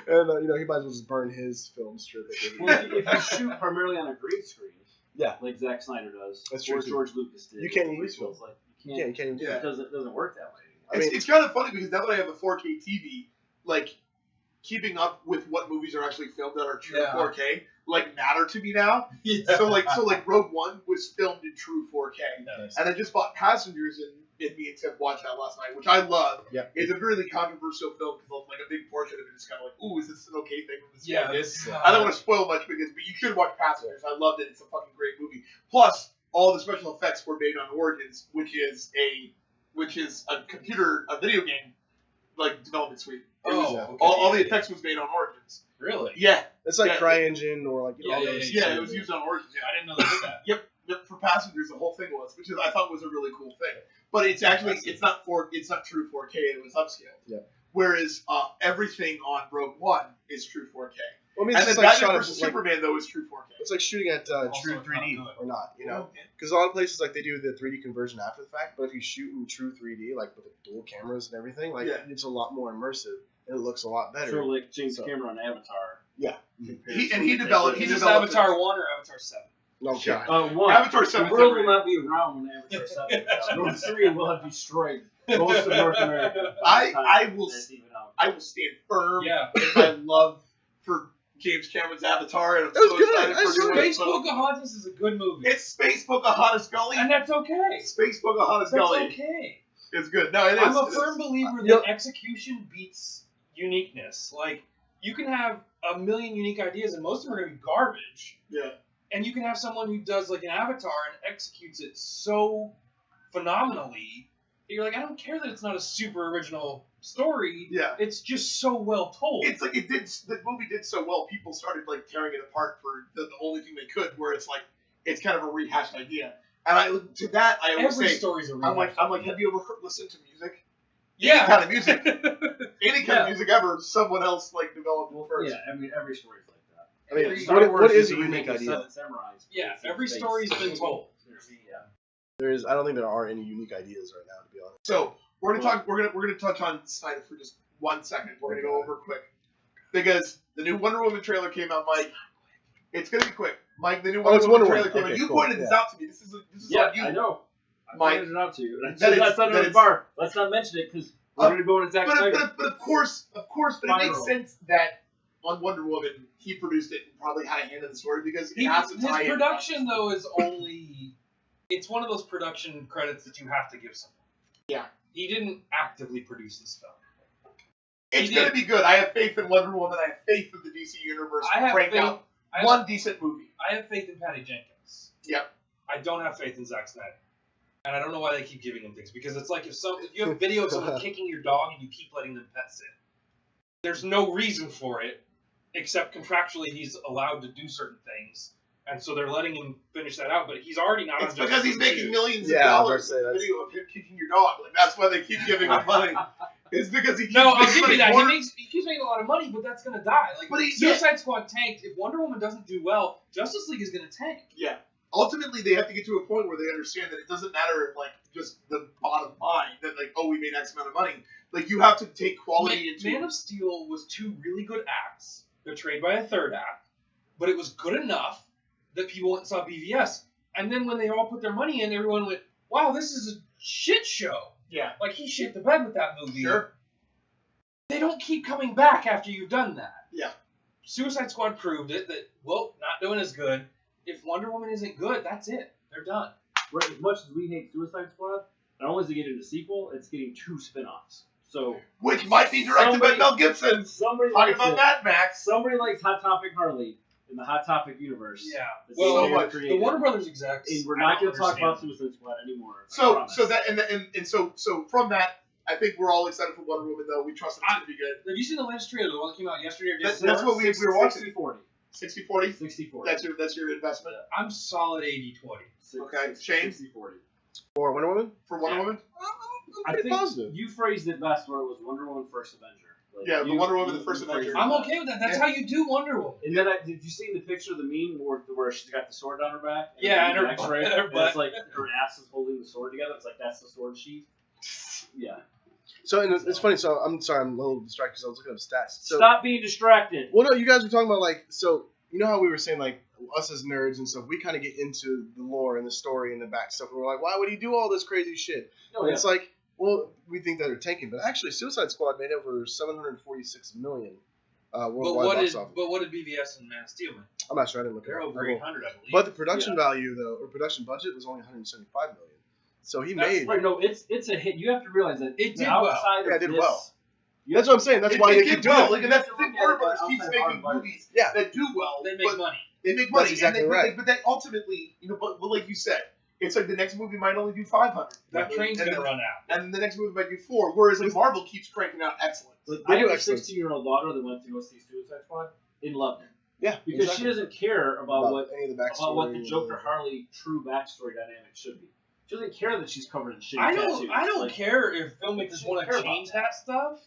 And he might as well just burn his film strip. Well, if you shoot primarily on a green screen, like Zack Snyder does, that's or true. George Lucas did, You can't use film. Like you can't. Yeah. It doesn't work that way. I mean, it's kind of funny because now that I have a 4K TV, like keeping up with what movies are actually filmed that are true 4K matter to me now. Yeah. So Rogue One was filmed in true 4K, Nice. and I just bought Passengers and me and Tim watched that last night, which I love. Yeah. It's a really controversial film because like a big portion of it is kind of like, ooh, is this an okay thing from this Yeah, film? I don't want to spoil much but you should watch Passengers. I loved it. It's a fucking great movie. Plus, all the special effects were made on Origins, which is a video game development suite. All the effects was made on Origins. Really? Yeah. it's like CryEngine or like all those. Yeah, it was used on Origins. I didn't know they did that. Yep, for Passengers, the whole thing was, which I thought was a really cool thing. But it's actually it's not true 4K. It was upscaled. Yeah. Whereas everything on Rogue One is true 4K. Well, I mean, And it's then just like Batman shot vs of, like, Superman though is true 4K. it's like shooting at Also, true it's not 3D good. or not, Okay. Because a lot of places like they do the 3D conversion after the fact, but if you shoot in true 3D, like with the dual cameras and everything, it's a lot more immersive and it looks a lot better. Sort of like James Cameron on Avatar. Yeah. He developed. Is this Avatar 1 or Avatar 7? No, God. One. Avatar The 7. world will not be around when Avatar 7 comes out. North 3 will have destroyed most of North America. I will stand firm. Yeah. in my love for James Cameron's Avatar, and I'm That was so good. excited That's for good. Space Pocahontas is a good movie. It's Space Pocahontas Gully. And that's okay. Space Pocahontas That's Gully. okay. It's good. No, it is. I'm a It is. firm believer that Yep. execution beats uniqueness. Like, you can have a million unique ideas, and most of them are going to be garbage. Yeah. And you can have someone who does, like, an Avatar and executes it so phenomenally that you're like, I don't care that it's not a super original story. Yeah. It's just so well told. It's like the movie did so well, people started like tearing it apart for the only thing they could, where it's like, it's kind of a rehashed idea. And I always Every say, story's a I'm rehash. like, have you ever listened to music? Yeah. Any kind of music. Any kind of music ever, someone else like developed it first. Yeah, I mean, every story's like that. I mean, Every Star Wars what is is a unique idea? Seven Samurais. Yeah, It's in every space. story's been told. I don't think there are any unique ideas right now, to be honest. So we're gonna touch on Snyder for just 1 second. We're gonna go over quick because the new Wonder Woman trailer came out, Mike. It's gonna be quick, Mike. The new Wonder Woman trailer came out. You pointed this out to me. This is on you. I know. I Mike, pointed it out to you. that is- That's not that in the is- bar. Let's not mention it because we're gonna go into Zack Snyder. But of course, but it makes Viral. sense that on Wonder Woman he produced it and probably had a hand in the story because it has to His tie in. production, though, is only... It's one of those production credits that you have to give someone. Yeah. He didn't actively produce this film. It's He gonna did. be good. I have faith in Wonder Woman. I have faith in the DC universe. I have Crank faith- out I one decent movie. have faith in Patty Jenkins. Yep. I don't have faith in Zack Snyder. And I don't know why they keep giving him things. Because it's like if you have video of someone kicking your dog and you keep letting them pet sit. There's no reason for it, except contractually he's allowed to do certain things. And so they're letting him finish that out, but he's already not It's on because Justice he's League making 2. millions Yeah, I of was dollars about to say with that's- video of him kicking your dog. Like that's why they keep giving him money. It's because he keeps No, I'll making give money. you that. Warner- He keeps making a lot of money, but that's gonna die. Like But he- Suicide Squad tanked. If Wonder Woman doesn't do well, Justice League is gonna tank. Yeah. Ultimately, they have to get to a point where they understand that it doesn't matter if, like, just the bottom line, that, like, oh, we made X amount of money. Like, you have to take quality into... Man of Steel was 2 really good acts, betrayed by a third act, but it was good enough that people went and saw BVS. And then when they all put their money in, everyone went, wow, this is a shit show. Yeah. Like, he shit the bed with that movie. Sure. They don't keep coming back after you've done that. Yeah. Suicide Squad proved it, that, well, not doing as good. If Wonder Woman isn't good, that's it. They're done. Right, as much as we hate Suicide Squad, not only is it getting a sequel, it's getting 2 spin-offs. So Which might be directed by Somebody- Mel Gibson. somebody Talking likes about it. Mad Max. Somebody likes Hot Topic Harley in the Hot Topic universe. Yeah. That's Well, what so they much. created. The Warner Brothers execs. And we're I not don't going to talk about understand. Suicide Squad anymore. I So promise. that and so from that, I think we're all excited for Wonder Woman, though. We trust it's going to be good. Have you seen the latest trailer, the one that came out yesterday or That's yesterday? what we were watching. 60-40. 60-40? 60-40. That's your investment? I'm solid 80-20. Okay, Shane? 60-40. For Wonder Woman? For Wonder Woman? I'm pretty positive. You phrased it best where it was Wonder Woman First Avenger. Like, Yeah, the Wonder Woman, the first Avenger. I'm okay with that. That's how you do Wonder Woman. And then, did you see the picture of the meme where she's got the sword down her back? Yeah, and her X-ray, and her and butt. it's like her ass is holding the sword together. It's like that's the sword sheath. Yeah. So and it's funny. So I'm sorry, I'm a little distracted because I was looking up stats. So, Stop being distracted. well, no, you guys were talking about like so. You know how we were saying like us as nerds and stuff. We kind of get into the lore and the story and the back stuff. And we're like, why would he do all this crazy shit? Oh, And yeah. it's like, well, we think that they're tanking, but actually, Suicide Squad made over $746 million worldwide box office. But what did BVS and Man of Steel make? I'm not sure. I didn't look it They're up. over 800, I believe. But the production value though, or production budget was only $175 million. So he That's made. Right, no, it's a hit. You have to realize that It the did well. outside Yeah, it of did this, well. That's what I'm saying. That's why they keep doing it. Like, and that's the thing. Warner Brothers keeps Outside making art, movies Yeah. that do well. They make money. They make money. That's exactly and right. But they ultimately, but like you said, it's like the next movie might only do 500. That train's and going to then- run out. And the next movie might do 4. Whereas like Marvel keeps cranking out excellence. Like, They I do have a excellent. 16-year-old daughter that went to go see Suicide Squad and loved it Yeah, because exactly. she doesn't care about what any of the backstory. about what the Joker Harley true backstory dynamic should be. She doesn't care that she's covered in shitty I tattoos. don't Like, care if filmmakers Shouldn't want care to about change that stuff.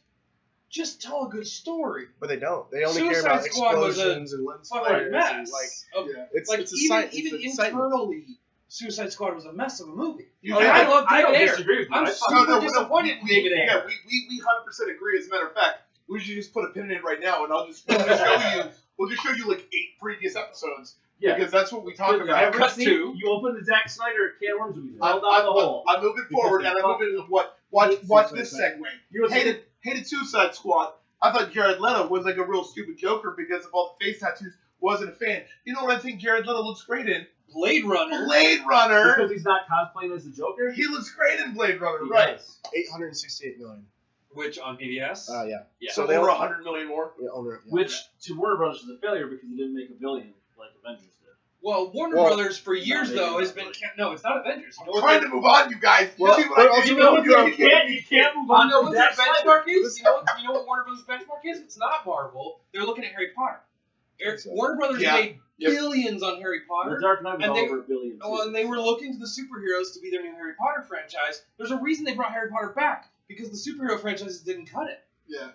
Just tell a good story. But they don't. They only care Suicide about Squad was a explosions and lens Fucking flares mess. and like Yeah. it's like it's a even site, even it's excitement. internally, Suicide Squad was a mess of a movie. You And know, I love I don't David Ayer. disagree with you. I'm I super fucking- disappointed in David Ayer. Yeah, we 100% agree. As a matter of fact, we should just put a pin in it right now, and we'll just show you. We'll just show you like 8 previous episodes. Yeah. Because that's what we talk Because about. every Cut scene, to- you open the Zack Snyder can of worms and you fall down the hole. I'm moving forward, and I'm moving. Watch this segue. You know, Hated Suicide Squad. I thought Jared Leto was like a real stupid Joker because of all the face tattoos. Wasn't a fan. You know what I think Jared Leto looks great in? Blade Runner. Blade Runner. because he's not cosplaying as the Joker. He looks great in Blade Runner, He right? does. 868 million. Which on PBS? Yeah. Yeah. So they over only- 100 million more. Yeah, owner. Yeah. Which to Warner Brothers is a failure because he didn't make a billion like Avengers did. Well, Warner Well, Brothers for years not though making has that been much. no, it's not Avengers. You know I'm what trying to move on, you guys. Well, you see what but I also did? know You what You can't move on you know to what their Zack benchmark Snyder. is? You know what Warner Brothers benchmark is? It's not Marvel. They're looking at Harry Potter. Warner Brothers Yeah. made Yep. billions on Harry The Potter. Dark Knight was And they- over a billion. too. Well, and they were looking to the superheroes to be their new Harry Potter franchise. There's a reason they brought Harry Potter back because the superhero franchises didn't cut it. Yeah.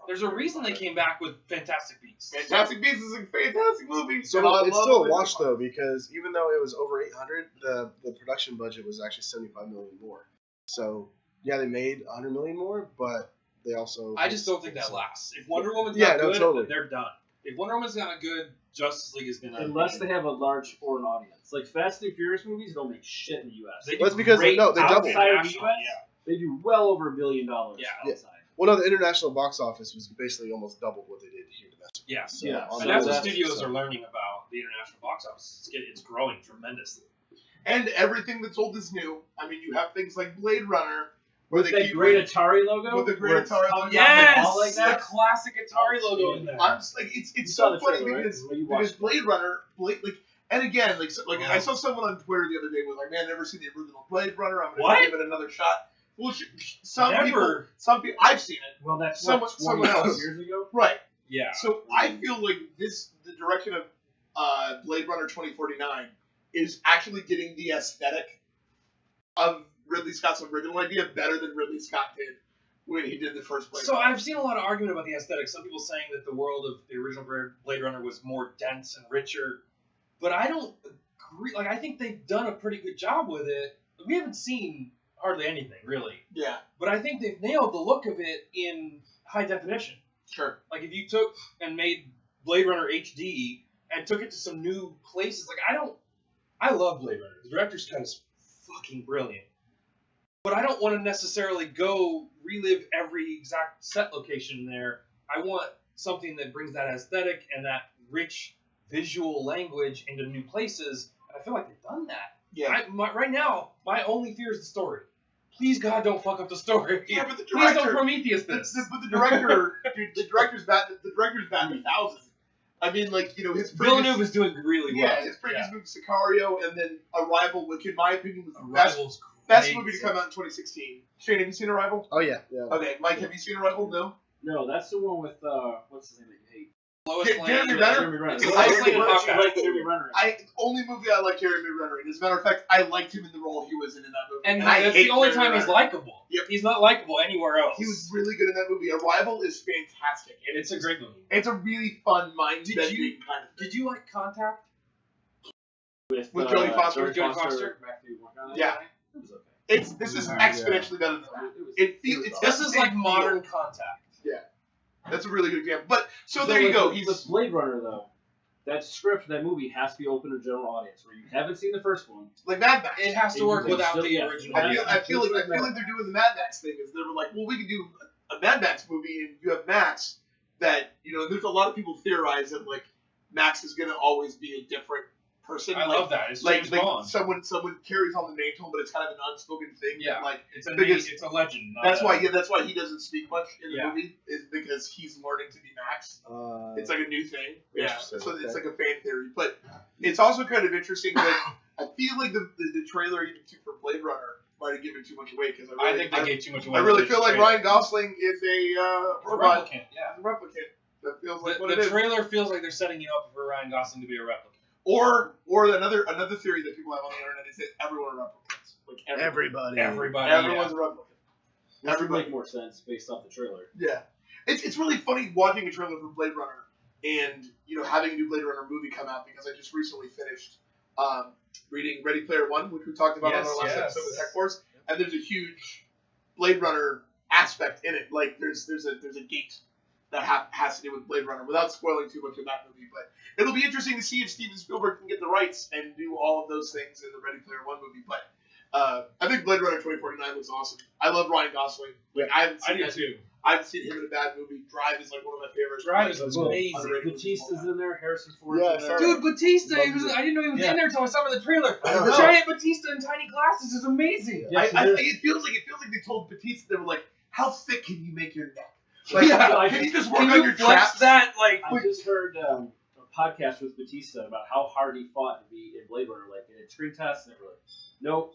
There's a reason they came back with Fantastic Beasts. Fantastic Beasts is a fantastic movie. So And I it's love still a Blade wash Runner. though because even though it was over 800, the production budget was actually 75 million more. So yeah, they made 100 million more, but they also. I just don't think that lasts. If Wonder Woman's Yeah, not no, good, totally. then they're done. If Wonder Woman's not good, Justice League is gonna. Unless they have a large foreign audience. Like Fast and Furious movies don't make shit in the U.S. They do Well, it's because great no, they doubled. Outside of the international, U.S., they do well over $1 billion Yeah. outside. Well, no, the international box office was basically almost double what they did here domestically. Yeah. So, Yeah. on And the that's what domestic studios side. are learning about the international box office. It's growing tremendously. And everything that's old is new. I mean, you have things like Blade Runner, where With they that keep great Atari logo. with the great where it's Atari coming logo. down the Yes, wall like that. the classic Atari logo in there. I'm just like it's You saw so the funny trailer, right? because Well, you because watched Blade Runner, and again, like Yeah. I saw someone on Twitter the other day was like, "Man, never seen the original Blade Runner. I'm What? gonna give it another shot." Well, some Never. people, I've seen it, Well, that's Someone- what, someone 20 else. years ago. right? Yeah. So I feel like the direction of Blade Runner 2049 is actually getting the aesthetic of Ridley Scott's original idea better than Ridley Scott did when he did the first Blade So Runner. I've seen a lot of argument about the aesthetic. Some people saying that the world of the original Blade Runner was more dense and richer, but I don't agree. Like I think they've done a pretty good job with it. We haven't seen hardly anything really, Yeah, but I think they've nailed the look of it in high definition. sure. Like if you took and made Blade Runner HD and took it to some new places, like I love Blade Runner. The director's cut is fucking brilliant. But I don't want to necessarily go relive every exact set location there. I want something that brings that aesthetic and that rich visual language into new places. And I feel like they've done that. Yeah. Right now, my only fear is the story. Please, God, don't fuck up the story. Yeah, but the Please director, don't Prometheus this. but the director, dude, the director's batting 1,000. I mean, like, you know, his previous, Villeneuve is doing really well. his previous movie Sicario, and then Arrival, which in my opinion was the best. Arrival's Best movie to come out in 2016. Shane, have you seen Arrival? Oh yeah. Okay, Mike, have you seen Arrival? No. No, that's the one with what's his name that you hate? Lois Jeremy Lane. Renner? Jeremy Renner. It's I Lois Lane and Hawkeye. Jeremy Renner. Only movie I like Jeremy Renner in. As a matter of fact, I liked him in the role he was in that movie. And I that's hate the only Jeremy time he's Renner. likable. Yep. He's not likable anywhere else. He was really good in that movie. Arrival is fantastic. And It's a great movie. It's a really fun, mind-bending kind of thing. Did you like Contact? With Jodie Foster? Jodie Foster? Matthew McConaughey. Yeah. It was okay. This is exponentially better than that. This is like modern Contact. That's a really good example. But so So there you with- go. With He's Blade Runner though, that script, that movie has to be open to general audience. Where you haven't seen the first one, like Mad Max. It has to work It's without still- the yeah. original. I feel like they're doing the Mad Max thing. Is they were like, well, we could do a Mad Max movie, and you have Max. That there's a lot of people theorize that like Max is gonna always be a different person. I love that. It's Like, James Bond. someone carries on the mantle, but it's kind of an unspoken thing. Yeah. Like It's because a legend. not that's a- why he doesn't speak much in the Yeah. movie, is because he's learning to be Max. Uh, It's like a new thing. Yeah. Interesting, So it's okay. like a fan theory. But it's also kind of interesting that I feel like the trailer even for Blade Runner might have given too much away because I think they gave too much away. I really with feel the like trailer. Ryan Gosling is a The robot. replicant. Yeah. A replicant. That feels like what The it is. trailer feels like they're setting you up for Ryan Gosling to be a replicant. Or another theory that people have on the internet is that everyone are replicants. Like everybody. everyone's a replicant. which would make more sense based off the trailer. Yeah, it's really funny watching a trailer for Blade Runner and having a new Blade Runner movie come out because I just recently finished reading Ready Player One, which we talked about on our last episode with Tech Force, and there's a huge Blade Runner aspect in it. Like there's a gate that has to do with Blade Runner without spoiling too much of that movie, but it'll be interesting to see if Steven Spielberg can get the rights and do all of those things in the Ready Player One movie. But I think Blade Runner 2049 looks awesome. I love Ryan Gosling. Like I do too. haven't seen him in a bad movie. Drive is like one of my favorites. Drive is Like, amazing. underrated Batista's in there, Harrison Ford's Yeah, in there. Dude, Batista, Love I didn't know he was in there until I saw him in the trailer. I know. The giant Batista in tiny glasses is amazing. Yeah, so I there's- think it feels like they told Batista, they were like, how thick can you make your neck? Yeah. Can you just work Can on you your flex traps? that? Like, I just heard a podcast with Batista about how hard he fought to be in Blade Runner. Like, in a screen test, and they were like, nope.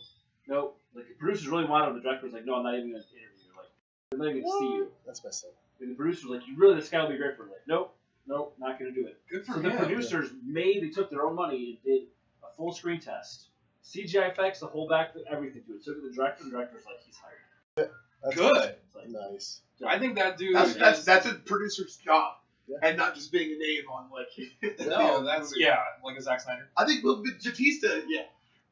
Like, the producers really wanted him. The director was like, no, I'm not even going to interview you. Like, I'm not even going to see you. That's messed up. And the producer was like, this guy will be great for him. Like, nope, not going to do it. good for So him. the producers they took their own money and did a full screen test. CGI effects, the whole back, everything to it. Took it to the director, and the director's like, he's hired. That's Good. It's like, Nice. I think that dude. That's a producer's job, Yeah. and not just being a name on like. No, that's like a Zack Snyder. I think Batista,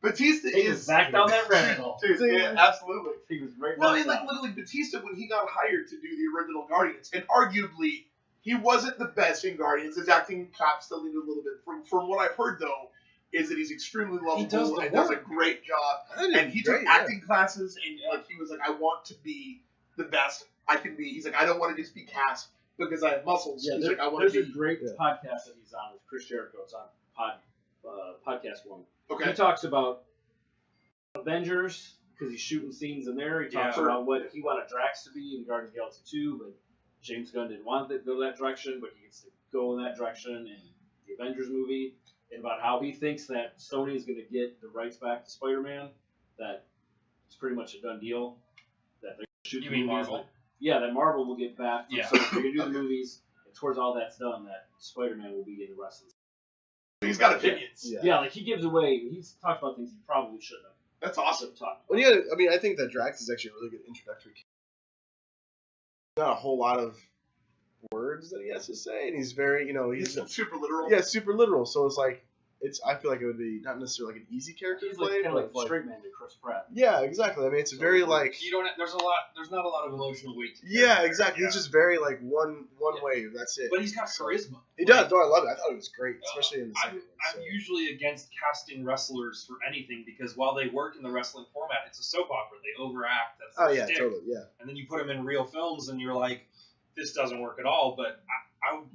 Batista Take us is back down that rabbit hole. Dude, yeah, absolutely. He was right Well, I back mean, down. like Batista when he got hired to do the original Guardians, and arguably he wasn't the best in Guardians. His acting chops still needed a little bit. From what I've heard though, is that he's extremely lovable does the and does a work. great job. And he took acting classes, and like he was like, I want to be the best I can be. He's like, I don't want to just be cast because I have muscles. Yeah, He's like, I want there's to a be. great podcast that he's on with Chris Jericho. It's on Podcast One. He Okay. talks about Avengers because he's shooting scenes in there. He talks Yeah. about what he wanted Drax to be in Guardians of the Galaxy 2, but James Gunn didn't want to go that direction, but he gets to go in that direction in the Avengers movie, and about how he thinks that Sony is going to get the rights back to Spider-Man, that it's pretty much a done deal. That they're shooting You mean movies Marvel? Yeah, that Marvel will get back. Yeah. So they're going to do the movies, and towards all that's done, that Spider-Man will be in the rest of the He's got opinions. Yeah, like he gives away, he's talked about things he probably shouldn't have. That's awesome. Talked Well, yeah, I mean, I think that Drax is actually a really good introductory. Not a whole lot of words that he has to say, and he's very, He's super literal. yeah, super literal. So it's like, I feel like it would be not necessarily like an easy character He's to like play, kind of but like straight man to Chris Pratt. yeah, exactly. I mean, it's very like, You don't. There's not a lot of emotional weight. To yeah, it. exactly. Yeah. He's just very like one Yeah. wave. That's it. But he's got charisma. He does. No, I love it. I thought it was great, especially in the second one. I'm So. usually against casting wrestlers for anything because while they work in the wrestling format, it's a soap opera. They overact. That's Oh their yeah, shtick. totally. Yeah. And then you put them in real films, and you're like, this doesn't work at all. But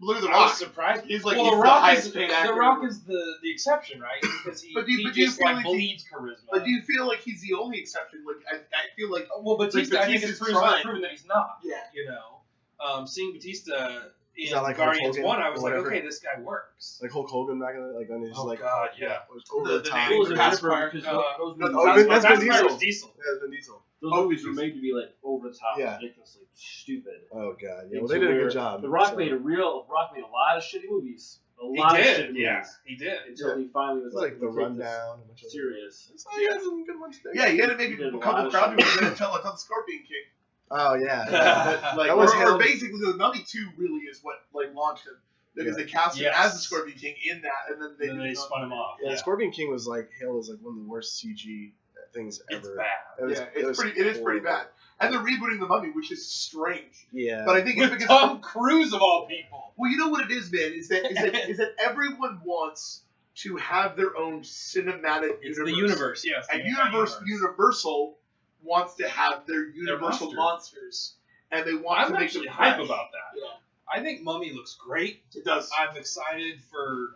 Look at The I was Rock. surprised. He's like well, he's the the Rock highest is paid actor. the Rock is the exception, right? Because he, But do you he just feel like like bleeds charisma. But do you feel like he's the only exception? Like I feel like Well, Batista, I think Batista's it's proven trying. that he's not. yeah. You know, seeing Batista in that like Guardians Hulk Hogan 1, I or was like, whatever? okay, this guy works. Like Hulk Hogan back in the like, and he's Oh like, God, yeah. it was over the The top. name Those are Fast different Car, because those no, movies, that's Fast Vin Car Diesel. was Diesel. Yeah, it's Vin Diesel. those Oh, movies were Jesus. made to be like over the top, Yeah. ridiculously stupid. Oh god, yeah. Well, Into they did a where good job. The Rock so. made a lot of shitty movies. A He lot of did, shitty movies. yeah, he did. Until he finally was It's like the "We'll take this rundown. And a bunch of serious. It's like, yeah, some good ones there. Yeah, he had to make He did a a couple lot of crowd shit. people didn't tell the Scorpion King. Oh yeah. But, like, That was or held- basically the Mummy 2 really is what like launched him. Because they cast him Yes. as the Scorpion King in that, and then they, And then they spun him off. Yeah, Yeah. Scorpion King was like hailed as like one of the worst CG things It's ever. bad. It is pretty bad. And they're rebooting the Mummy, which is strange. Yeah. But I think it's With because Tom Cruise of all people. well, you know what it is, man, is that everyone wants to have their own cinematic It's universe. the universe, yes. And the Universal wants to have their Universal monsters. monsters, and they want I'm to make actually them hype fresh. about that. Yeah, I think Mummy looks great. it does. I'm excited for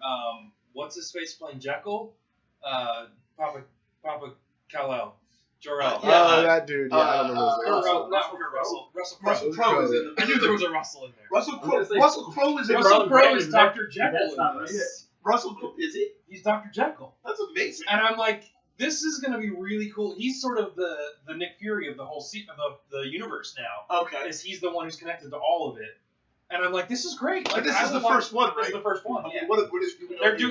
what's his face playing Jekyll, Papa Kal-El, Jor-El. Oh, that dude. Yeah, I don't remember his name. Not Kurt Russell. Russell Russell Crowe. Crowe is in I knew there was a Russell in there. Russell I was Crowe. gonna say- Russell Crowe is in Russell Crowe is Brandon, Dr. Jekyll. That's not in right. this. Russell Crowe is he? He's Dr. Jekyll. That's amazing. And I'm like, this is going to be really cool. He's sort of the Nick Fury of the whole of the universe now. Okay. Is he's the one who's connected to all of it. And I'm like, this is great. Like, But this I is the will watch- first one, This right? is the first one. Okay, Yeah. what is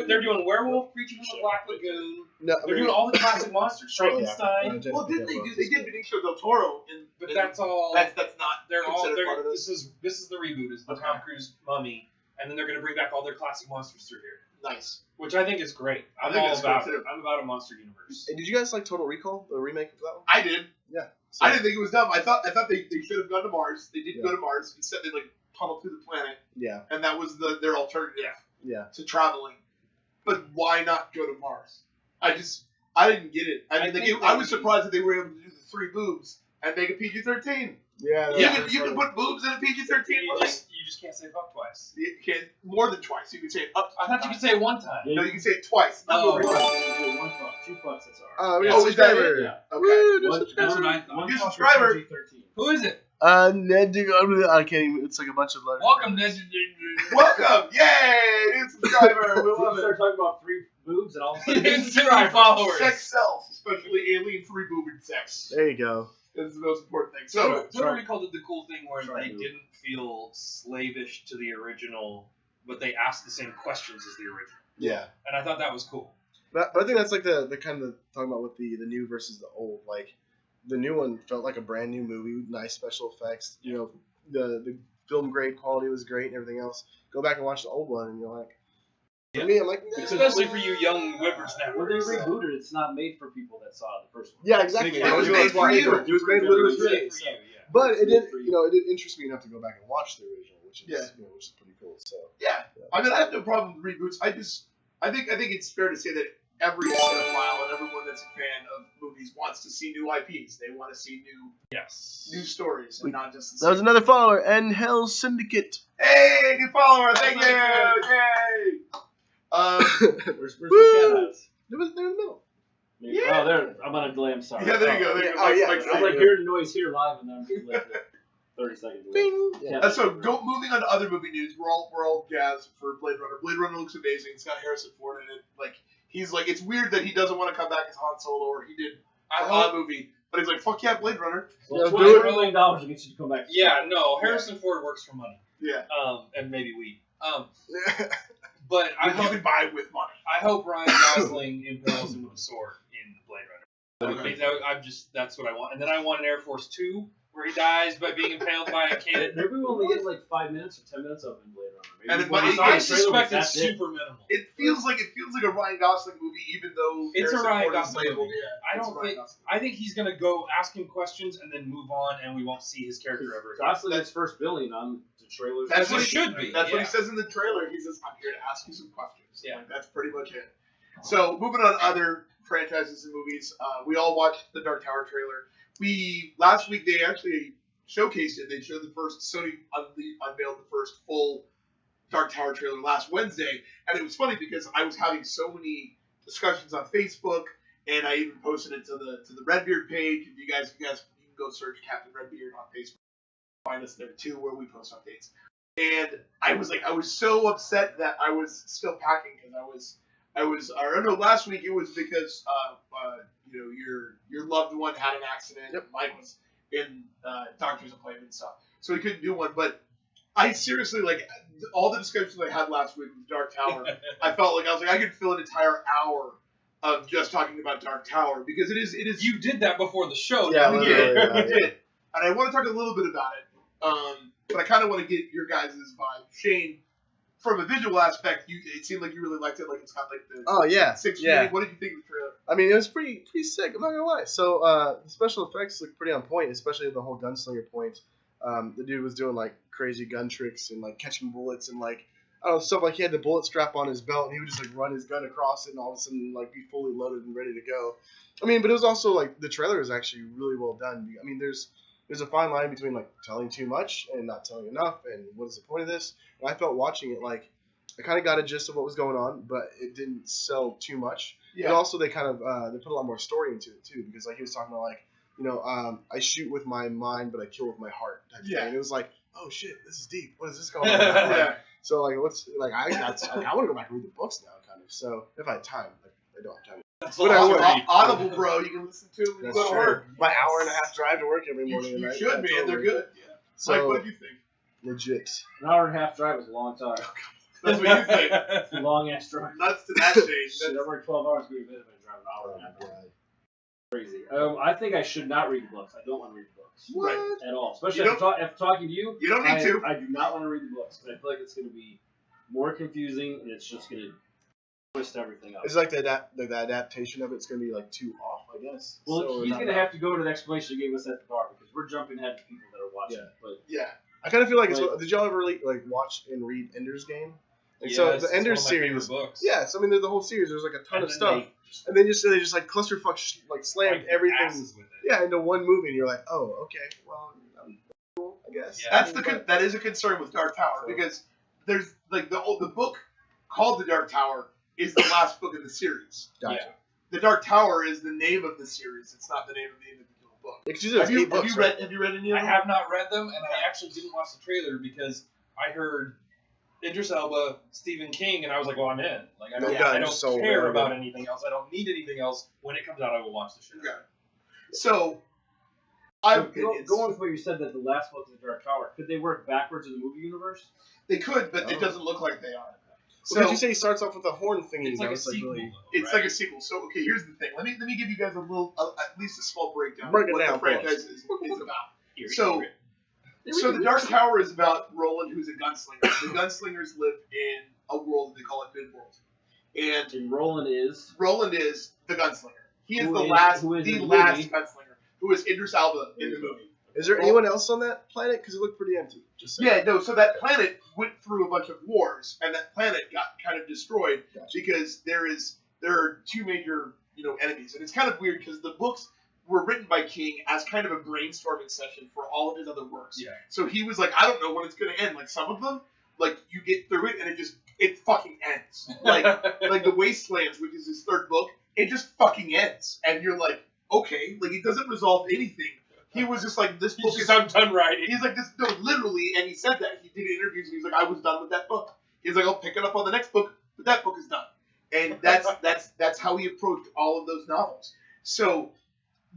They're doing Werewolf, Creature from the Black Lagoon. No, I They're mean, doing all the classic monsters. Frankenstein. Well, didn't they do? They did Benicio del Toro, But that's all. that's not They're all. considered part of This is the reboot. Is the Okay. Tom Cruise Mummy, and then they're going to bring back all their classic monsters through here, Nice. which I think is great. I'm think all it's cool, about too. it. I'm about a monster universe. Hey, did you guys like Total Recall, the remake of that one? I did. Yeah. I didn't think it was dumb. I thought they should have gone to Mars. They didn't Yeah. go to Mars. Instead, they like tunneled through the planet, Yeah. and that was their alternative Yeah. to traveling. But why not go to Mars? I didn't get it. I think was surprised that they were able to do the 3 boobs and make a PG-13. Yeah. You can put boobs in a PG-13 You movie. just can't say fuck twice. You can't more than twice. You can say it up. I thought you could say it one time. No, you can say it twice. Oh, Not right. once. One fuck, 2 fucks, that's all right. We got Oh, a is that subscriber. it? Yeah. Okay. Woo, new One- subscriber. That's what I thought. One New fuck for subscriber. PG-13. Who is it? Ned, I can't even. It's like a bunch of letters. Welcome, Ned. Welcome! Yay! New subscriber. We We love start it. talking about 3 boobs and all of a sudden Instagram followers. Sex sells, especially alien 3 boobed sex. There you go. That's the most important thing. So, Total Recall did the cool thing where Sorry, they dude. didn't feel slavish to the original, but they asked the same questions as the original, Yeah. and I thought that was cool. But I think that's like the kind of talking about with the new versus the old. Like the new one felt like a brand new movie, nice special effects. You know, the film grade quality was great and everything else. Go back and watch the old one, and you're like, for me, I'm like, nah. Especially for you young when they whippersnappers. rebooted, it's not made for people that saw the first one. Yeah, exactly. It was That's made for why you. It was made It literally was for made me. for you, yeah. But it did, For you. you know, it did interest me enough to go back and watch the original, which is, Yeah. which is pretty cool. So yeah. I mean, I have no problem with reboots. I think it's fair to say that every cinephile and everyone that's a fan of movies wants to see new IPs. They want to see new Yes. stories and not just the that was same. another follower, and Hell Syndicate. Hey, new follower! Thank you! Yay! Where's the cat eyes? They're in the middle. Yeah. Oh, there. I'm on a delay. I'm sorry. Yeah, there you go. There you go. Oh, yeah. Like, I'm like hearing the noise here live, and then I'm getting like the 30 second delay. Bing. Yeah. So moving on to other movie news, we're all jazzed for Blade Runner. Blade Runner looks amazing. It's got Harrison Ford in it. Like he's like, it's weird that he doesn't want to come back as Han Solo, or he did I a hope. movie, but he's like, fuck yeah, Blade Runner. Well, Yeah, $20 do it. million to get you to come back. Yeah, no. Harrison Ford works for money. Yeah, And maybe weed. But I you hope can buy with money. I hope Ryan Gosling impales him with a sword in Blade Runner. Okay. That's what I want. And then I want an Air Force 2 where he dies by being impaled by a cannon. Maybe we only get like 5 minutes or 10 minutes of in Blade Runner. Maybe And it when might- we saw I the trailer, suspect that's it's it. super minimal. It feels like a Ryan Gosling movie, even though It's a Harrison Ryan Ford is Gosling labeled. movie. Yeah, I it's don't Ryan think. Gosling. I think he's gonna go ask him questions and then move on, and we won't see his character ever again. Gosling gets first billing on the trailers. That's what what it should be. That's what yeah. he says in the trailer. He says, "I'm here to ask you some questions." Yeah. Like, that's pretty much it. So moving on to other franchises and movies, we all watched the Dark Tower trailer. Last week they actually showcased it. They showed the first Sony unveiled the first full Dark Tower trailer last Wednesday, and it was funny because I was having so many discussions on Facebook, and I even posted it to the RedBeard page. If you guys you can go search Captain RedBeard on Facebook. Find us there too, where we post updates. and I was so upset that I was still packing because I don't know, last week it was because you know, your loved one had an accident. Yep. Mike was in doctor's appointment and stuff, so he couldn't do one. But I seriously, like, all the discussions I had last week with Dark Tower, I felt like I could fill an entire hour of just talking about Dark Tower because it is. You did that before the show. Yeah, we literally, did. yeah. We did. And I want to talk a little bit about it. But I kind of want to get your guys' vibe. Shane, from a visual aspect, it seemed like you really liked it. Like, it's got like the 6 yeah. What did you think of the trailer? I mean, it was pretty sick. I'm not gonna lie. So the special effects look pretty on point, especially the whole gunslinger point. The dude was doing like crazy gun tricks and like catching bullets and like I don't know stuff like he had the bullet strap on his belt and he would just like run his gun across it and all of a sudden like be fully loaded and ready to go. I mean, but it was also like the trailer is actually really well done. I mean, there's a fine line between like telling too much and not telling enough and what is the point of this? And I felt watching it like I kind of got a gist of what was going on, but it didn't sell too much. Yeah. But also they kind of they put a lot more story into it too because like he was talking about like you know I shoot with my mind but I kill with my heart type thing. And it was like oh shit this is deep. What is this going on? Yeah. So like what's like I want to go back and read the books now kind of. So if I had time, like I don't have time. That's But I would. Audible, bro. You can listen to when you go to work. My hour and a half drive to work every morning. You and should, man. totally. They're good. Yeah. So Mike, what do you think? legit. An hour and a half drive is a long time. That's what you think. It's a long ass drive. Nuts to that stage. Shit, I work 12 hours going to bed if I drive an hour and a half. Yeah. Crazy. I think I should not read the books. I don't want to read the books. What? At all. Especially after talking to you. You don't need to. I do not want to read the books. But I feel like it's going to be more confusing and it's just going to twist everything up. It's like the adaptation of it's gonna be like too off, I guess. Well, So he's not- going to have to go to the explanation he gave us at the bar because we're jumping ahead to people that are watching. Yeah. But Yeah. I kind of feel like it's. Like- Did y'all ever really like watch and read Ender's Game? Like, Yes, so it's the one Ender's of my favorite series. books. Yes, I mean the whole series. There's like a ton And of then stuff, and they just like clusterfuck like slammed Like, everything. asses with it. Yeah, into one movie, and you're like, oh, okay, well, cool, I guess. Yeah. That is a concern with Dark Tower because there's like the book called The Dark Tower is the last book in the series. Gotcha. Yeah. The Dark Tower is the name of the series. It's not the name of the individual book. Yeah, 'cause you have you read any of I them? have not read them, and I actually didn't watch the trailer because I heard Idris Elba, Stephen King, and I was like, well, I'm in. Like, I don't so care rare, about but- anything else. I don't need anything else. When it comes out, I will watch the shit. Okay. So, I have Go opinions. on with what you said that the last book is the Dark Tower. Could they work backwards in the movie universe? They could, but Oh. it doesn't look like they are. So So you say he starts off with a horn thingy. It's like that a was, sequel. really- though, it's right? like a sequel. So, okay, here's the thing. Let me give you guys a little, at least a small breakdown Break it of what down the for us. franchise is about. Here, So, here. So the Dark Tower is about Roland, who's a gunslinger. The gunslingers live in a world that they call it Midworld, and And Roland is. Roland is the gunslinger. He is Who the is- last who is in the last movie. gunslinger, who is Idris Elba in the movie. Is there anyone else on that planet? Because it looked pretty empty. Just saying. Yeah, no. So that planet went through a bunch of wars, and that planet got kind of destroyed Gotcha. because there are two major enemies, and it's kind of weird because the books were written by King as kind of a brainstorming session for all of his other works. Yeah. So he was like, I don't know when it's gonna end. Like some of them, like you get through it and it fucking ends. Like like the Wastelands, which is his third book, it just fucking ends, and you're like, okay, like it doesn't resolve anything. He was just like, this book is. I'm done writing. He's like, this, no, literally, and he said that. He did interviews, and he was like, I was done with that book. He's like, I'll pick it up on the next book, but that book is done. And that's how he approached all of those novels. So,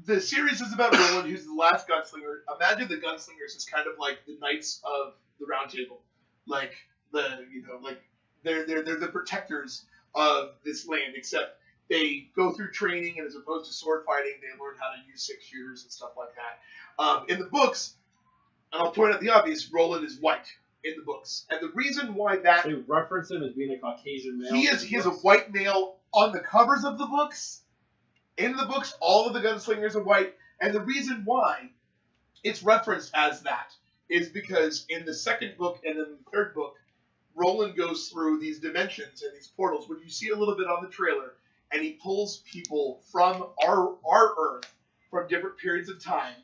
the series is about Roland, who's the last gunslinger. Imagine the gunslingers as kind of like the Knights of the Round Table. Like, they're the protectors of this land, except they go through training, and as opposed to sword fighting, they learn how to use 6-shooters and stuff like that. In the books, and I'll point out the obvious, Roland is white in the books. And the reason why that... They reference him as being a Caucasian male. He is a white male on the covers of the books. In the books, all of the gunslingers are white. And the reason why it's referenced as that is because in the second book and in the third book, Roland goes through these dimensions and these portals, which you see a little bit on the trailer, and he pulls people from our Earth from different periods of time,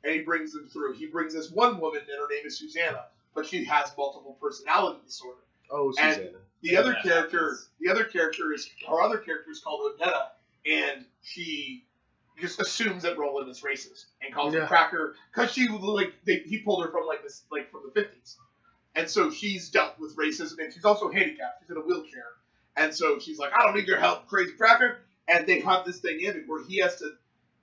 and he brings them through. He brings this one woman, and her name is Susanna, but she has multiple personality disorder. Oh, And Susanna. the other character is called Odetta, and she just assumes that Roland is racist and calls him cracker because he pulled her from from the 50s, And so she's dealt with racism, and she's also handicapped. She's in a wheelchair. And so she's like, I don't need your help, crazy cracker. And they have this dynamic where he has to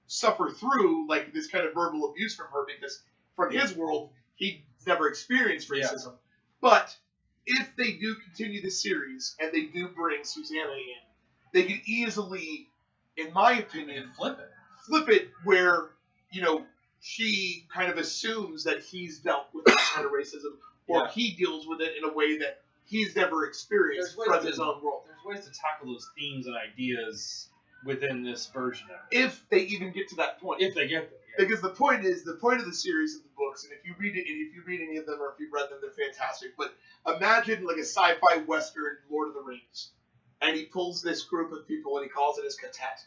suffer through like this kind of verbal abuse from her because from his world, he's never experienced racism. Yeah. But if they do continue the series and they do bring Susanna in, they could easily, in my opinion, flip it where, you know, she kind of assumes that he's dealt with that kind of racism, or he deals with it in a way that he's never experienced from his own world. There's ways to tackle those themes and ideas within this version of it. If they even get to that point. If they get there. Yeah. Because the point of the series of the books, and if you read it, and if you read any of them or if you've read them, they're fantastic. But imagine like a sci-fi western Lord of the Rings. And he pulls this group of people and he calls it his quartet.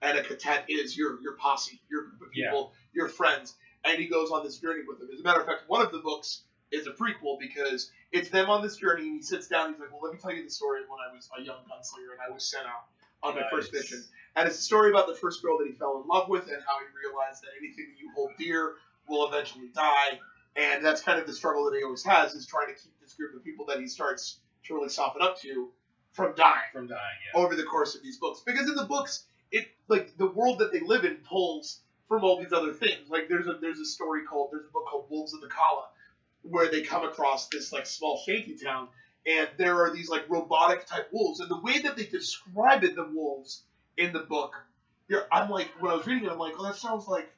And a quartet is your posse, your group of people, your friends. And he goes on this journey with them. As a matter of fact, one of the books is a prequel because it's them on this journey, and he sits down and he's like, well, let me tell you the story of when I was a young gunslinger and I was sent out on my first mission. And it's a story about the first girl that he fell in love with and how he realized that anything that you hold dear will eventually die. And that's kind of the struggle that he always has, is trying to keep this group of people that he starts to really soften up to from dying. Over the course of these books. Because in the books, it like the world that they live in pulls from all these other things. Like there's a book called Wolves of the Kala, where they come across this like small shanty town, and there are these like robotic type wolves, and the way that they describe it, the wolves in the book, I'm like, when I was reading it, I'm like, oh, that sounds like